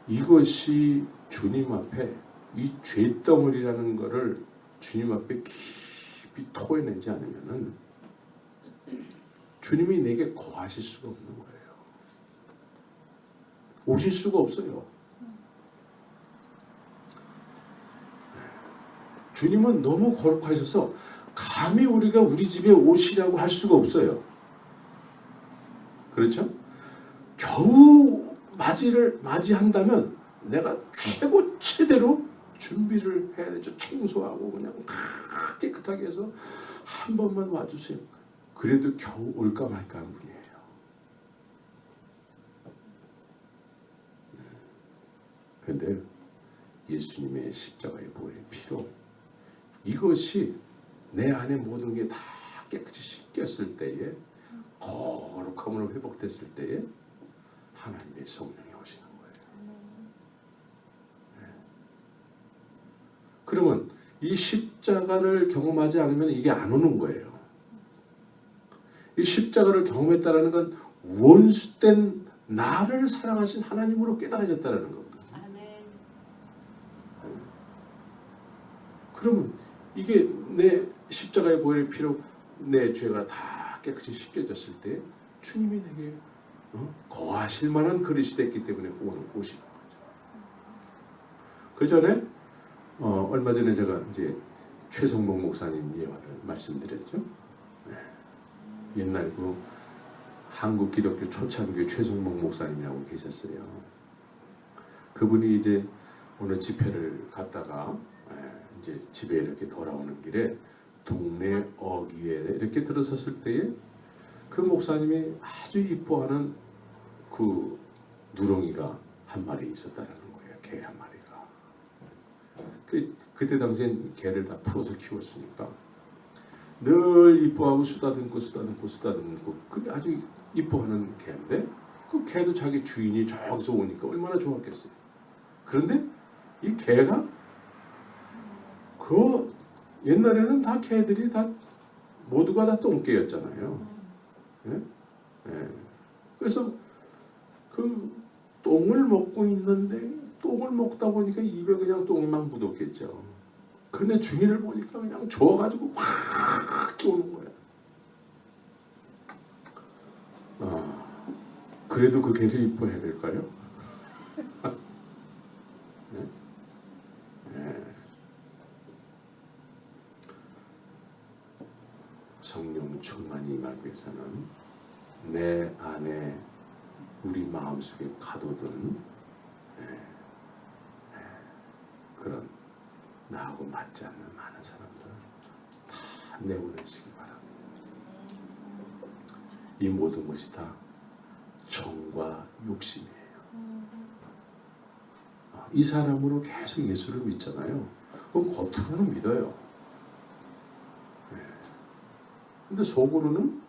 이것이 주님 앞에 이 죄덩어리라는 것을 주님 앞에 깊이 토해내지 않으면은 주님이 내게 거하실 수가 없는 거예요. 오실 수가 없어요. 주님은 너무 거룩하셔서 감히 우리가 우리 집에 오시라고 할 수가 없어요. 그렇죠? 겨우 맞이한다면 내가 최대로 준비를 해야 되죠. 청소하고 그냥 깨끗하게 해서 한 번만 와주세요. 그래도 겨우 올까 말까 한 분이에요. 그런데 예수님의 십자가의 보혈의 피로 이것이 내 안에 모든 게 다 깨끗이 씻겼을 때에 거룩함으로 회복됐을 때에 하나님의 성령이 오시는 거예요. 네. 그러면 이 십자가를 경험하지 않으면 이게 안 오는 거예요. 이 십자가를 경험했다는 건 원수된 나를 사랑하신 하나님으로 깨달아졌다는 거거든요. 아멘. 그러면 이게 내 십자가의 보혈의 피로 내 죄가 다 깨끗이 씻겨졌을 때 주님이 내게 거하실 만한 그릇이 됐기 때문에 오시는 거죠. 그 전에 얼마 전에 제가 이제 최성봉 목사님 예화를 말씀드렸죠. 네. 옛날 그 한국 기독교 초창교 최성봉 목사님이라고 계셨어요. 그분이 이제 어느 집회를 갔다가 이제 집에 이렇게 돌아오는 길에 동네 어귀에 이렇게 들어섰을 때에 그 목사님이 아주 이뻐하는 그 누렁이가 한 마리 있었다는 거예요. 개 한 마리가. 그때 당시엔 개를 다 풀어서 키웠으니까 늘 이뻐하고 쓰다듬고 그 아주 이뻐하는 개인데 그 개도 자기 주인이 저기서 오니까 얼마나 좋았겠어요. 그런데 이 개가 그 옛날에는 다 개들이 다 모두가 다 똥개였잖아요. 예? 예. 그래서 그 똥을 먹고 있는데 똥을 먹다 보니까 입에 그냥 똥이 막 묻었겠죠. 그런데 주인을 보니까 그냥 좋아가지고 확 쪼는 거야. 그래도 그 개를 이뻐해야 될까요? 네? 네. 성령 충만이 임하기 위해서는 내 안에 우리 마음속에 가둬둔 그런 나하고 맞지 않는 많은 사람들 다 내보내시기 바랍니다. 이 모든 것이 다 정과 욕심이에요. 이 사람으로 계속 예수를 믿잖아요. 그럼 겉으로는 믿어요. 근데 속으로는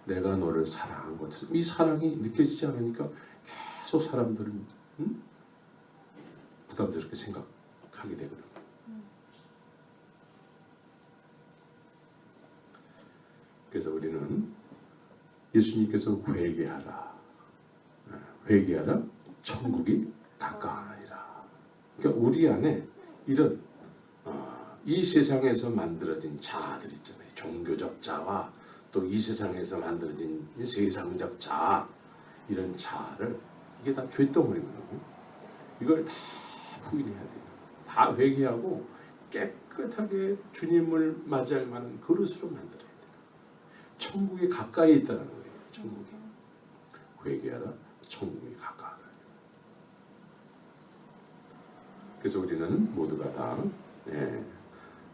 내가 너를 사랑한 것처럼 이 사랑이 느껴지지 않으니까 계속 사람들을 부담스럽게 생각하게 되거든. 그래서 우리는 예수님께서 회개하라 천국이 가까우니라. 그러니까 우리 안에 이런 이 세상에서 만들어진 자아들 있잖아요. 종교적 자와 또 이 세상에서 만들어진 세상적 자아, 이런 자아를 이게 다 죄덩어리거든요. 이걸 다 부인해야 돼요. 다 회개하고 깨끗하게 주님을 맞이할 만한 그릇으로 만들어야 돼요. 천국이 가까이 있다는 거예요. 천국이. 회개하라. 천국이 가까우라. 그래서 우리는 모두가 다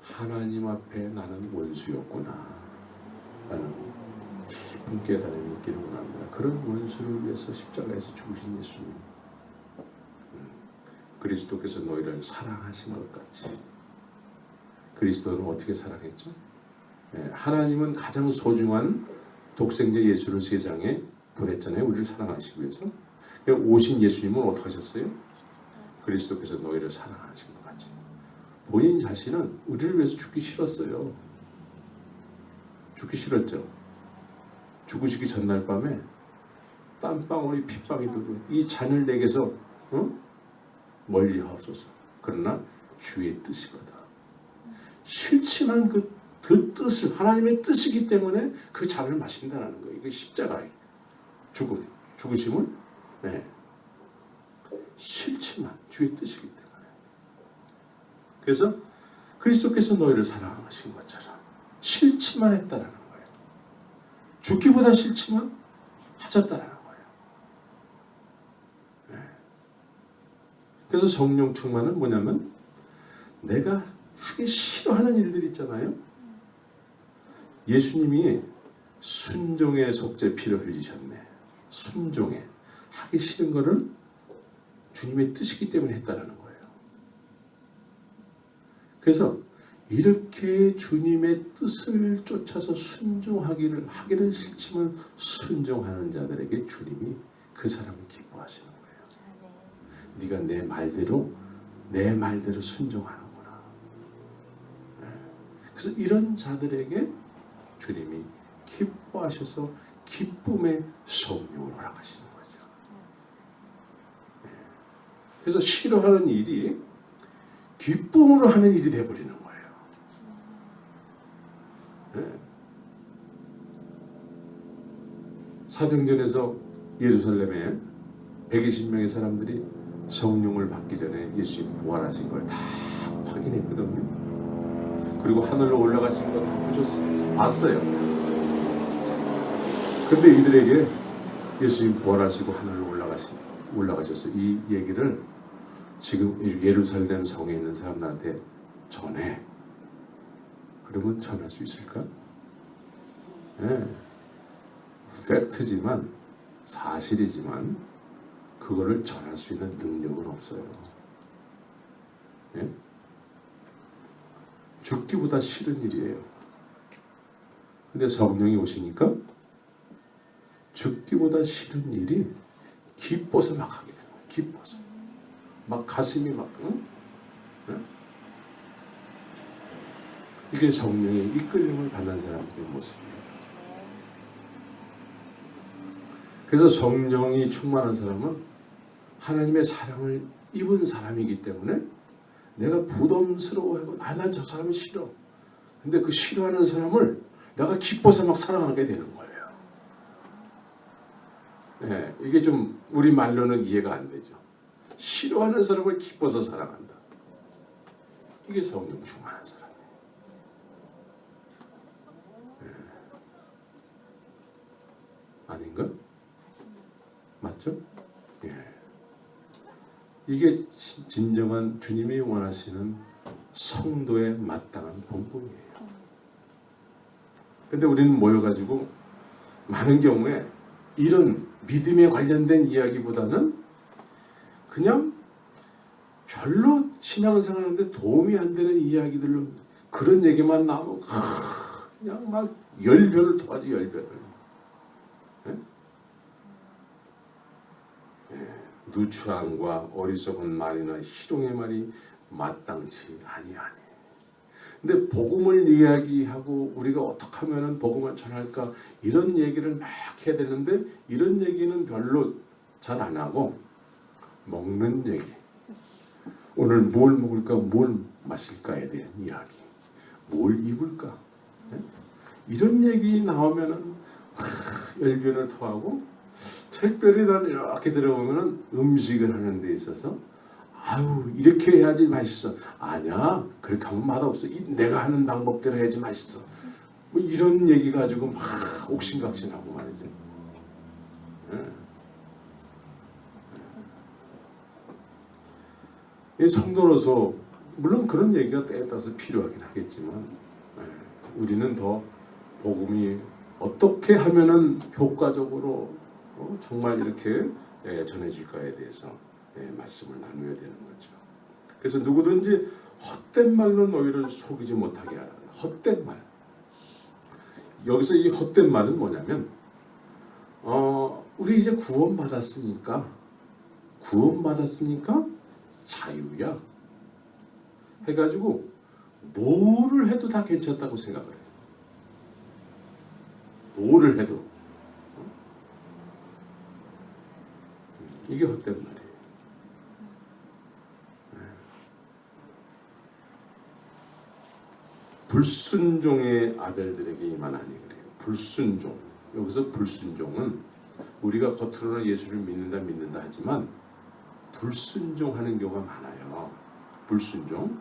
하나님 앞에 나는 원수였구나 라는 깊은 깨달음이 있기를 원합니다. 그런 원수를 위해서 십자가에서 죽으신 예수님, 그리스도께서 너희를 사랑하신 것 같이 그리스도는 어떻게 사랑했죠? 하나님은 가장 소중한 독생자 예수를 세상에 보냈잖아요. 우리를 사랑하시기 위해서. 오신 예수님은 어떻게 하셨어요? 그리스도께서 너희를 사랑하신 것 같이. 본인 자신은 우리를 위해서 죽기 싫었어요. 죽기 싫었죠. 죽으시기 전날 밤에 땀방울이 핏방이 들고 이 잔을 내게서 멀리 하옵소서. 그러나 주의 뜻이거든. 싫지만 그 뜻을 하나님의 뜻이기 때문에 그 잔을 마신다는 거예요. 이거 십자가의 죽으심을 싫지만 주의 뜻이기 때문에. 그래서 그리스도께서 너희를 사랑하신 것처럼 싫지만 했다라는 거예요. 죽기보다 싫지만 하셨다라는 거예요. 그래서 성령 충만은 뭐냐면 내가 하기 싫어하는 일들 있잖아요. 예수님이 순종의 속죄 피를 흘리셨네. 순종에 하기 싫은 거를 주님의 뜻이기 때문에 했다라는 거예요. 그래서 이렇게 주님의 뜻을 쫓아서 순종하기를 하기를 싫지만 순종하는 자들에게 주님이 그 사람을 기뻐하시는 거예요. 네가 내 말대로 순종하는구나. 그래서 이런 자들에게 주님이 기뻐하셔서 기쁨의 성령을 허락하시는 거죠. 그래서 싫어하는 일이 기쁨으로 하는 일이 되어버리는 거예요. 사도행전에서 예루살렘에 120명의 사람들이 성령을 받기 전에 예수님 부활하신 걸 다 확인했거든요. 그리고 하늘로 올라가신 거 다 보셨어요. 봤어요. 근데 이들에게 예수님 부활하시고 하늘로 올라가셔서 이 얘기를 지금 예루살렘 성에 있는 사람들한테 전해. 그러면 전할 수 있을까? 네. 팩트지만 사실이지만 그거를 전할 수 있는 능력은 없어요. 네? 죽기보다 싫은 일이에요. 근데 성령이 오시니까 죽기보다 싫은 일이 기뻐서 막 하게 되는 거예요. 기뻐서. 막 가슴이 막 응? 네? 이게 성령의 이끌림을 받는 사람들의 모습입니다. 그래서 성령이 충만한 사람은 하나님의 사랑을 입은 사람이기 때문에 내가 부담스러워하고 난 저 사람이 싫어. 근데 그 싫어하는 사람을 내가 기뻐서 막 사랑하게 되는 거예요. 네, 이게 좀 우리 말로는 이해가 안 되죠. 싫어하는 사람을 기뻐서 사랑한다. 이게 성령 충만한 사람이에요. 네. 아닌가? 맞죠? 예. 이게 진정한 주님이 원하시는 성도의 마땅한 본분이에요. 근데 우리는 모여가지고 많은 경우에 이런 믿음에 관련된 이야기보다는 그냥 별로 신앙생활하는데 도움이 안 되는 이야기들로 그런 얘기만 나오면 그냥 막 열변을 토하지 열변을. 예? 누추함과 어리석은 말이나 희롱의 말이 마땅치 아니하니. 근데 복음을 이야기하고 우리가 어떻게 하면 복음을 전할까 이런 얘기를 막 해야 되는데 이런 얘기는 별로 잘 안 하고 먹는 얘기. 오늘 뭘 먹을까 뭘 마실까에 대한 이야기. 뭘 입을까. 이런 얘기 나오면은 열변을 토하고 특별히 난 이렇게 들어보면 음식을 하는 데 있어서 아유 이렇게 해야지 맛있어. 아니야 그렇게 하면 맛없어. 내가 하는 방법대로 해야지 맛있어. 뭐 이런 얘기 가지고 막 옥신각신하고 말이죠. 이 성도로서 물론 그런 얘기가 때에 따라서 필요하긴 하겠지만 우리는 더 복음이 어떻게 하면은 효과적으로 정말 이렇게 전해질까에 대해서 말씀을 나누어야 되는 거죠. 그래서 누구든지 헛된 말로 너희를 속이지 못하게 하라. 헛된 말. 여기서 이 헛된 말은 뭐냐면 우리 이제 구원받았으니까 자유야 해가지고 뭐를 해도 다 괜찮다고 생각을 해요. 뭐를 해도 이게 헛된 말이에요. 불순종의 아들들에게만 아니 그래요. 불순종. 여기서 불순종은 우리가 겉으로는 예수를 믿는다 하지만 불순종하는 경우가 많아요. 불순종.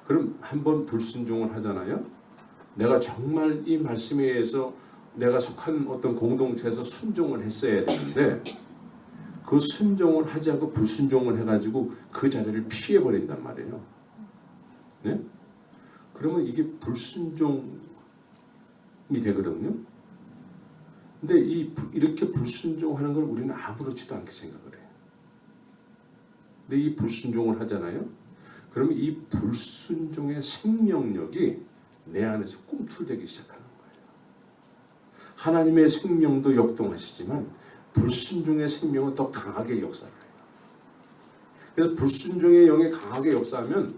그럼 한번 불순종을 하잖아요. 내가 정말 이 말씀에 의해서 내가 속한 어떤 공동체에서 순종을 했어야 되는데 그 순종을 하지 않고 불순종을 해가지고 그 자리를 피해버린단 말이에요. 네? 그러면 이게 불순종이 되거든요. 근데 이렇게 불순종하는 걸 우리는 아무렇지도 않게 생각을 해요. 근데 이 불순종을 하잖아요. 그러면 이 불순종의 생명력이 내 안에서 꿈틀대기 시작하는 거예요. 하나님의 생명도 역동하시지만 불순종의 생명은 더 강하게 역사를 해요. 그래서 불순종의 영이 강하게 역사하면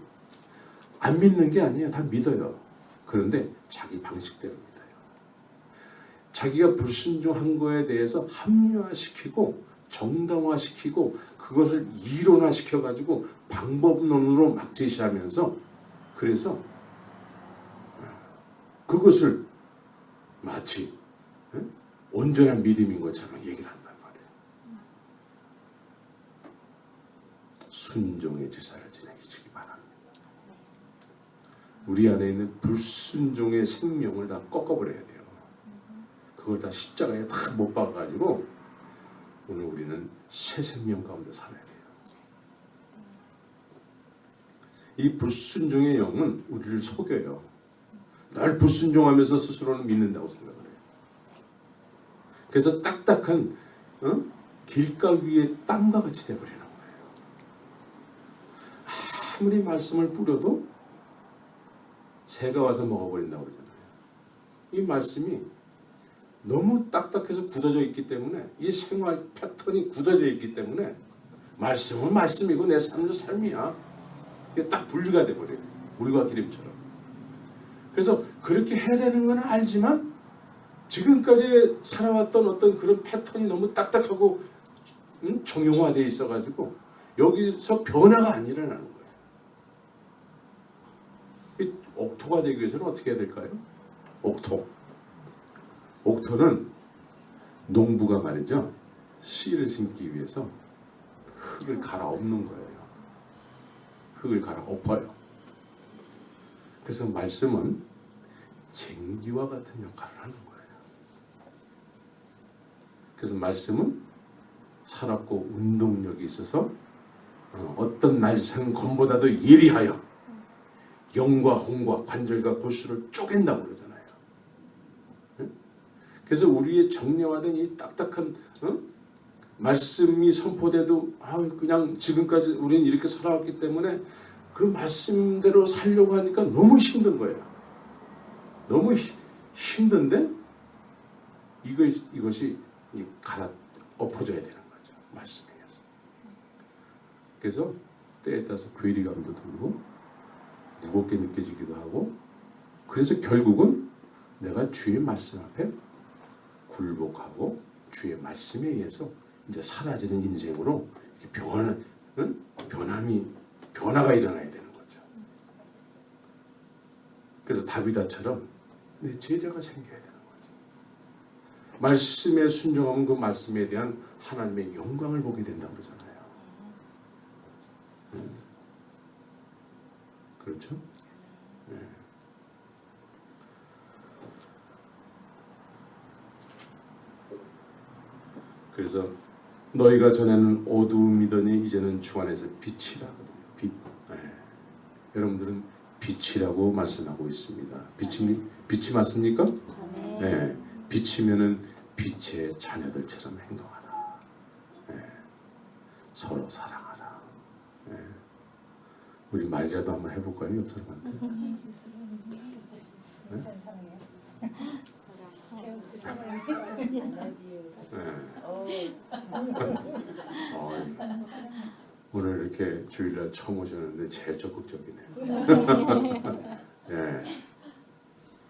안 믿는 게 아니에요. 다 믿어요. 그런데 자기 방식대로 믿어요. 자기가 불순종한 거에 대해서 합리화시키고 정당화시키고 그것을 이론화시켜가지고 방법론으로 막 제시하면서 그래서 그것을 마치 온전한 믿음인 것처럼 얘기를 한단 말이에요. 순종의 제사를 지내시기 바랍니다. 우리 안에 있는 불순종의 생명을 다 꺾어버려야 돼요. 그걸 다 십자가에 다 못 박아가지고 오늘 우리는 새 생명 가운데 살아야 돼요. 이 불순종의 영은 우리를 속여요. 날 불순종하면서 스스로는 믿는다고 생각을 해요. 그래서 딱딱한 길가 위에 땅과 같이 돼버리는 거예요. 아무리 말씀을 뿌려도 새가 와서 먹어버린다고 그러잖아요. 이 말씀이 너무 딱딱해서 굳어져 있기 때문에, 이 생활 패턴이 굳어져 있기 때문에 말씀은 말씀이고 내 삶은 삶이야. 이게 딱 분리가 돼버려요. 물과 기름처럼. 그래서 그렇게 해야 되는 건 알지만 지금까지 살아왔던 어떤 그런 패턴이 너무 딱딱하고 정형화되어 있어가지고 여기서 변화가 안 일어나는 거예요. 이 옥토가 되기 위해서는 어떻게 해야 될까요? 옥토는 농부가 말이죠. 씨를 심기 위해서 흙을 갈아엎는 거예요. 흙을 갈아엎어요. 그래서 말씀은 쟁기와 같은 역할을 하는 거예요. 그래서 말씀은 살았고 운동력이 있어서 어떤 날쌘 검보다도 예리하여 영과 홍과 관절과 골수를 쪼갠다고 그러잖아요. 그래서 우리의 정령화된 이 딱딱한 말씀이 선포돼도 그냥 지금까지 우리는 이렇게 살아왔기 때문에 그 말씀대로 살려고 하니까 너무 힘든 거예요. 너무 힘든데 이것이 갈아 엎어져야 되는 거죠. 말씀에 의해서. 그래서 때에 따라서 괴리감도 들고 무겁게 느껴지기도 하고, 그래서 결국은 내가 주의 말씀 앞에 굴복하고 주의 말씀에 의해서 이제 사라지는 인생으로 변화가 일어나야 되는 거죠. 그래서 다비다처럼 내 제자가 생겨야 되는 거죠. 말씀에 순종하면 그 말씀에 대한 하나님의 영광을 보게 된다고 그러잖아요. 그렇죠? 네. 그래서 너희가 전에는 어두움이더니 이제는 주 안에서 빛이라. 빛. 네. 여러분들은 빛이라고 말씀하고 있습니다. 빛이 맞습니까? 네. 빛이면은 빛의 자녀들처럼 행동하라. 네. 서로 사랑하라. 네. 우리 말이라도 한번 해볼까요, 옆 사람한테? 네? 오늘 이렇게 주일날 처음 오셨는데 제일 적극적이네요. 네.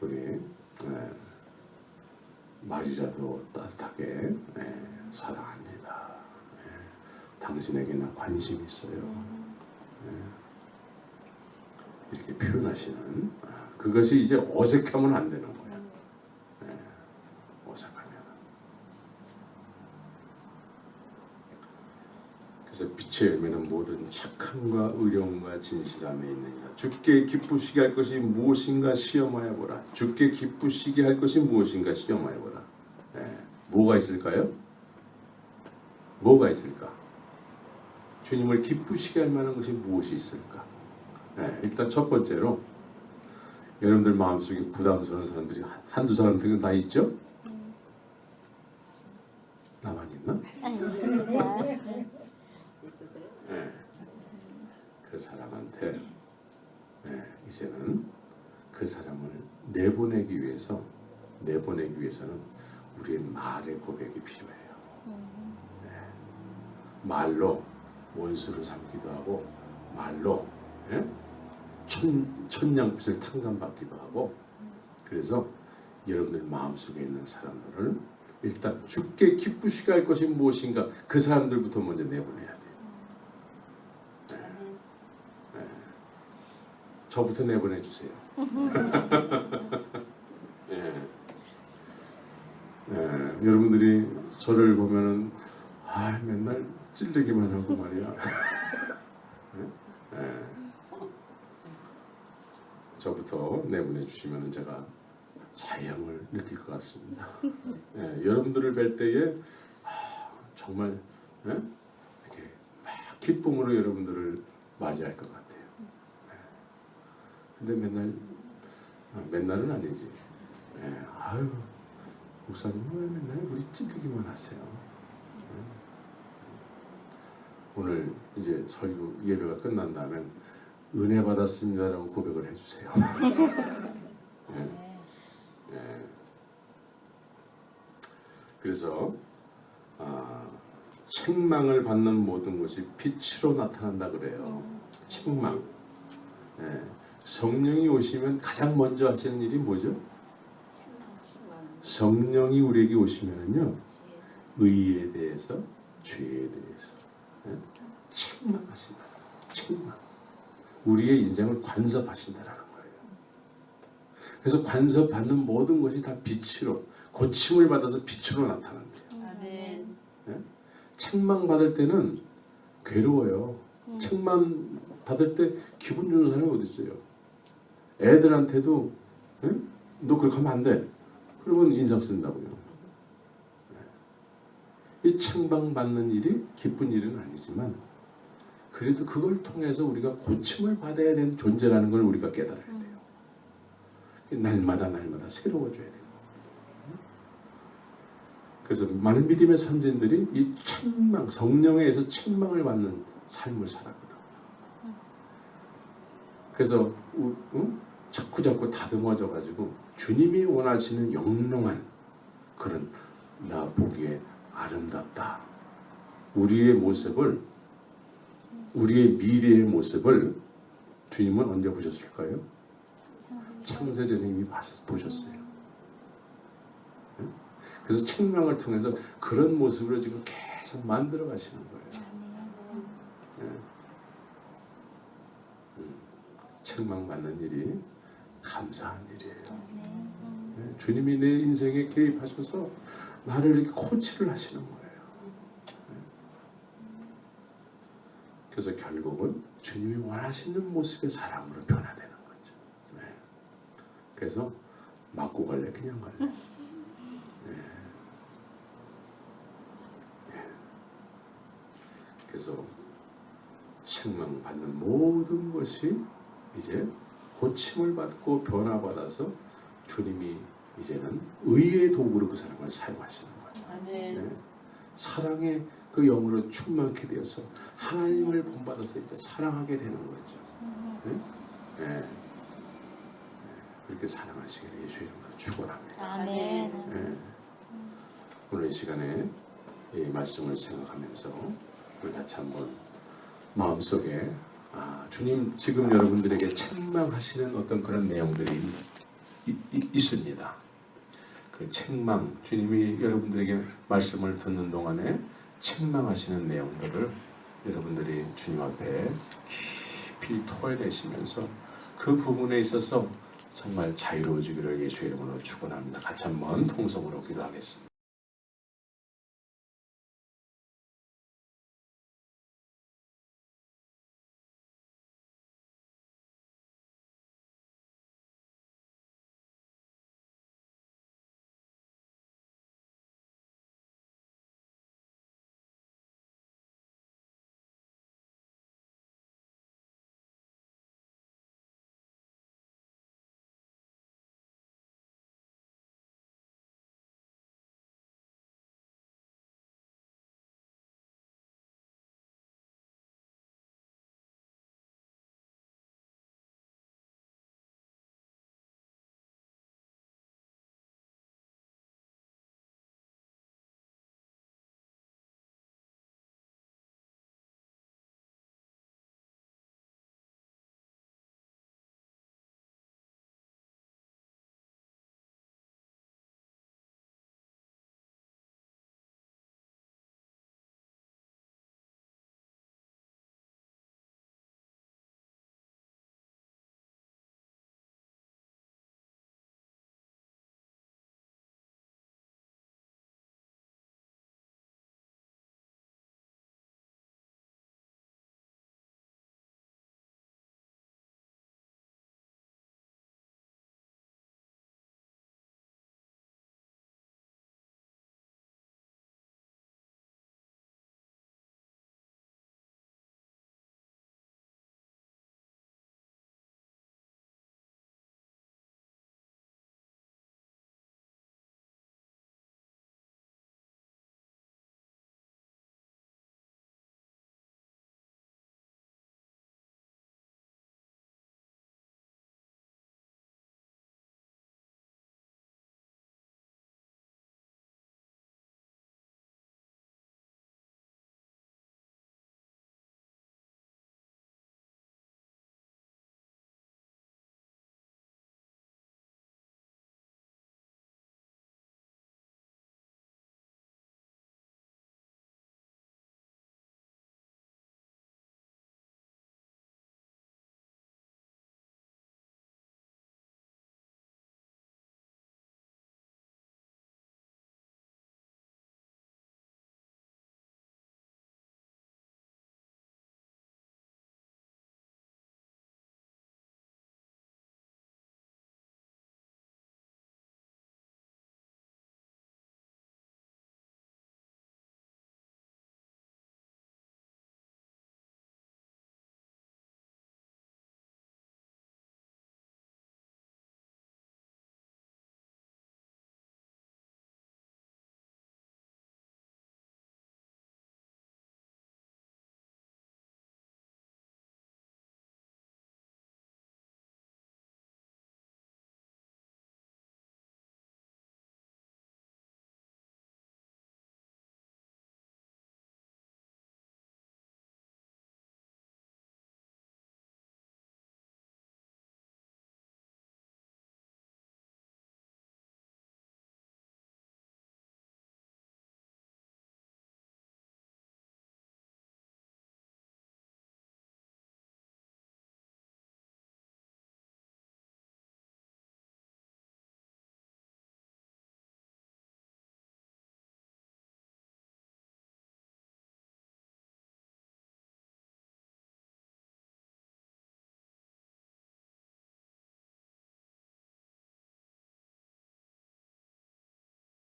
우리 말이라도 따뜻하게 사랑합니다. 당신에게나 관심 있어요. 이렇게 표현하시는, 그것이 이제 어색하면 안 되는 거예요. 어색하면. 그래서 빛의 열매는 모든 착함과 의로움과 진실함에 있느니라. 주께 기쁘시게 할 것이 무엇인가 시험하여 보라. 주께 기쁘시게 할 것이 무엇인가 시험하여 보라. 뭐가 있을까요? 뭐가 있을까? 주님을 기쁘시게 할 만한 것이 무엇이 있을까? 일단 첫 번째로 여러분들 마음속에 부담스러운 사람들이 한두 사람들은 다 있죠? 나만 있나? 그 사람한테 이제는 그 사람을 내보내기 위해서는 우리의 말의 고백이 필요해요. 말로 원수를 삼기도 하고, 말로 천냥빛을 탕감받기도 하고. 그래서 여러분들 마음속에 있는 사람들을 일단 주께 기쁘시게 할 것이 무엇인가, 그 사람들부터 먼저 내보내야 돼요. 저부터 내보내주세요. 여러분들이 저를 보면은 맨날 찔리기만 하고 말이야. 네. 저부터 내보내 주시면 제가 자영을 느낄 것 같습니다. 여러분들을 뵐 때에 정말 이렇게 막 기쁨으로 여러분들을 맞이할 것 같아요. 근데 맨날은 아니지. 아유, 목사님 왜 맨날 우리 찔리기만 하세요? 오늘 이제 설교 예배가 끝난다면 은혜 받았습니다라고 고백을 해주세요. 그래서 책망을 받는 모든 것이 빛으로 나타난다 그래요. 책망. 성령이 오시면 가장 먼저 하시는 일이 뭐죠? 성령이 우리에게 오시면은요, 의에 대해서, 죄에 대해서 책망하신다. 책망. 우리의 인생을 관섭하신다라는 거예요. 그래서 관섭받는 모든 것이 다 빛으로, 고침을 받아서 빛으로 나타난대요. 아멘. 책망 받을 때는 괴로워요. 책망 받을 때 기분 좋은 사람이 어디 있어요? 애들한테도 너 그렇게 하면 안 돼. 그러면 인상 쓴다고요. 이 책망 받는 일이 기쁜 일은 아니지만 그래도 그걸 통해서 우리가 고침을 받아야 되는 존재라는 걸 우리가 깨달아야 돼요. 날마다 새로워져야 돼요. 그래서 많은 믿음의 선진들이 이 책망, 성령에 의해서 책망을 받는 삶을 살았거든. 그래서 자꾸 다듬어져 가지고 주님이 원하시는 영롱한 그런 나 보기에 아름답다. 우리의 모습을, 우리의 미래의 모습을 주님은 언제 보셨을까요? 창세전에 이미 보셨어요. 그래서 책망을 통해서 그런 모습으로 지금 계속 만들어 가시는 거예요. 책망받는 일이 감사한 일이에요. 주님이 내 인생에 개입하셔서 나를 이렇게 코치를 하시는 거예요. 그래서 결국은 주님이 원하시는 모습의 사람으로 변화되는 거죠. 그래서 맞고 갈래 그냥 갈래. 그래서 책망받는 모든 것이 이제 고침을 받고 변화받아서 주님이 이제는 의의 도구로 그 사람을 사용하시는 거죠. 사랑의 그 영으로 충만케 되어서 하나님을 본받아서 이제 사랑하게 되는 거죠. 그렇게 사랑하시기를 예수 이름으로 축원합니다. 아멘. 오늘 이 시간에 이 말씀을 생각하면서 우리 같이 한번 마음속에 주님 지금 여러분들에게 책망하시는 어떤 그런 내용들이 있습니다. 그 책망, 주님이 여러분들에게 말씀을 듣는 동안에 책망하시는 내용들을 여러분들이 주님 앞에 깊이 토해내시면서 그 부분에 있어서 정말 자유로워지기를 예수의 이름으로 축원합니다. 같이 한번 통성으로 기도하겠습니다.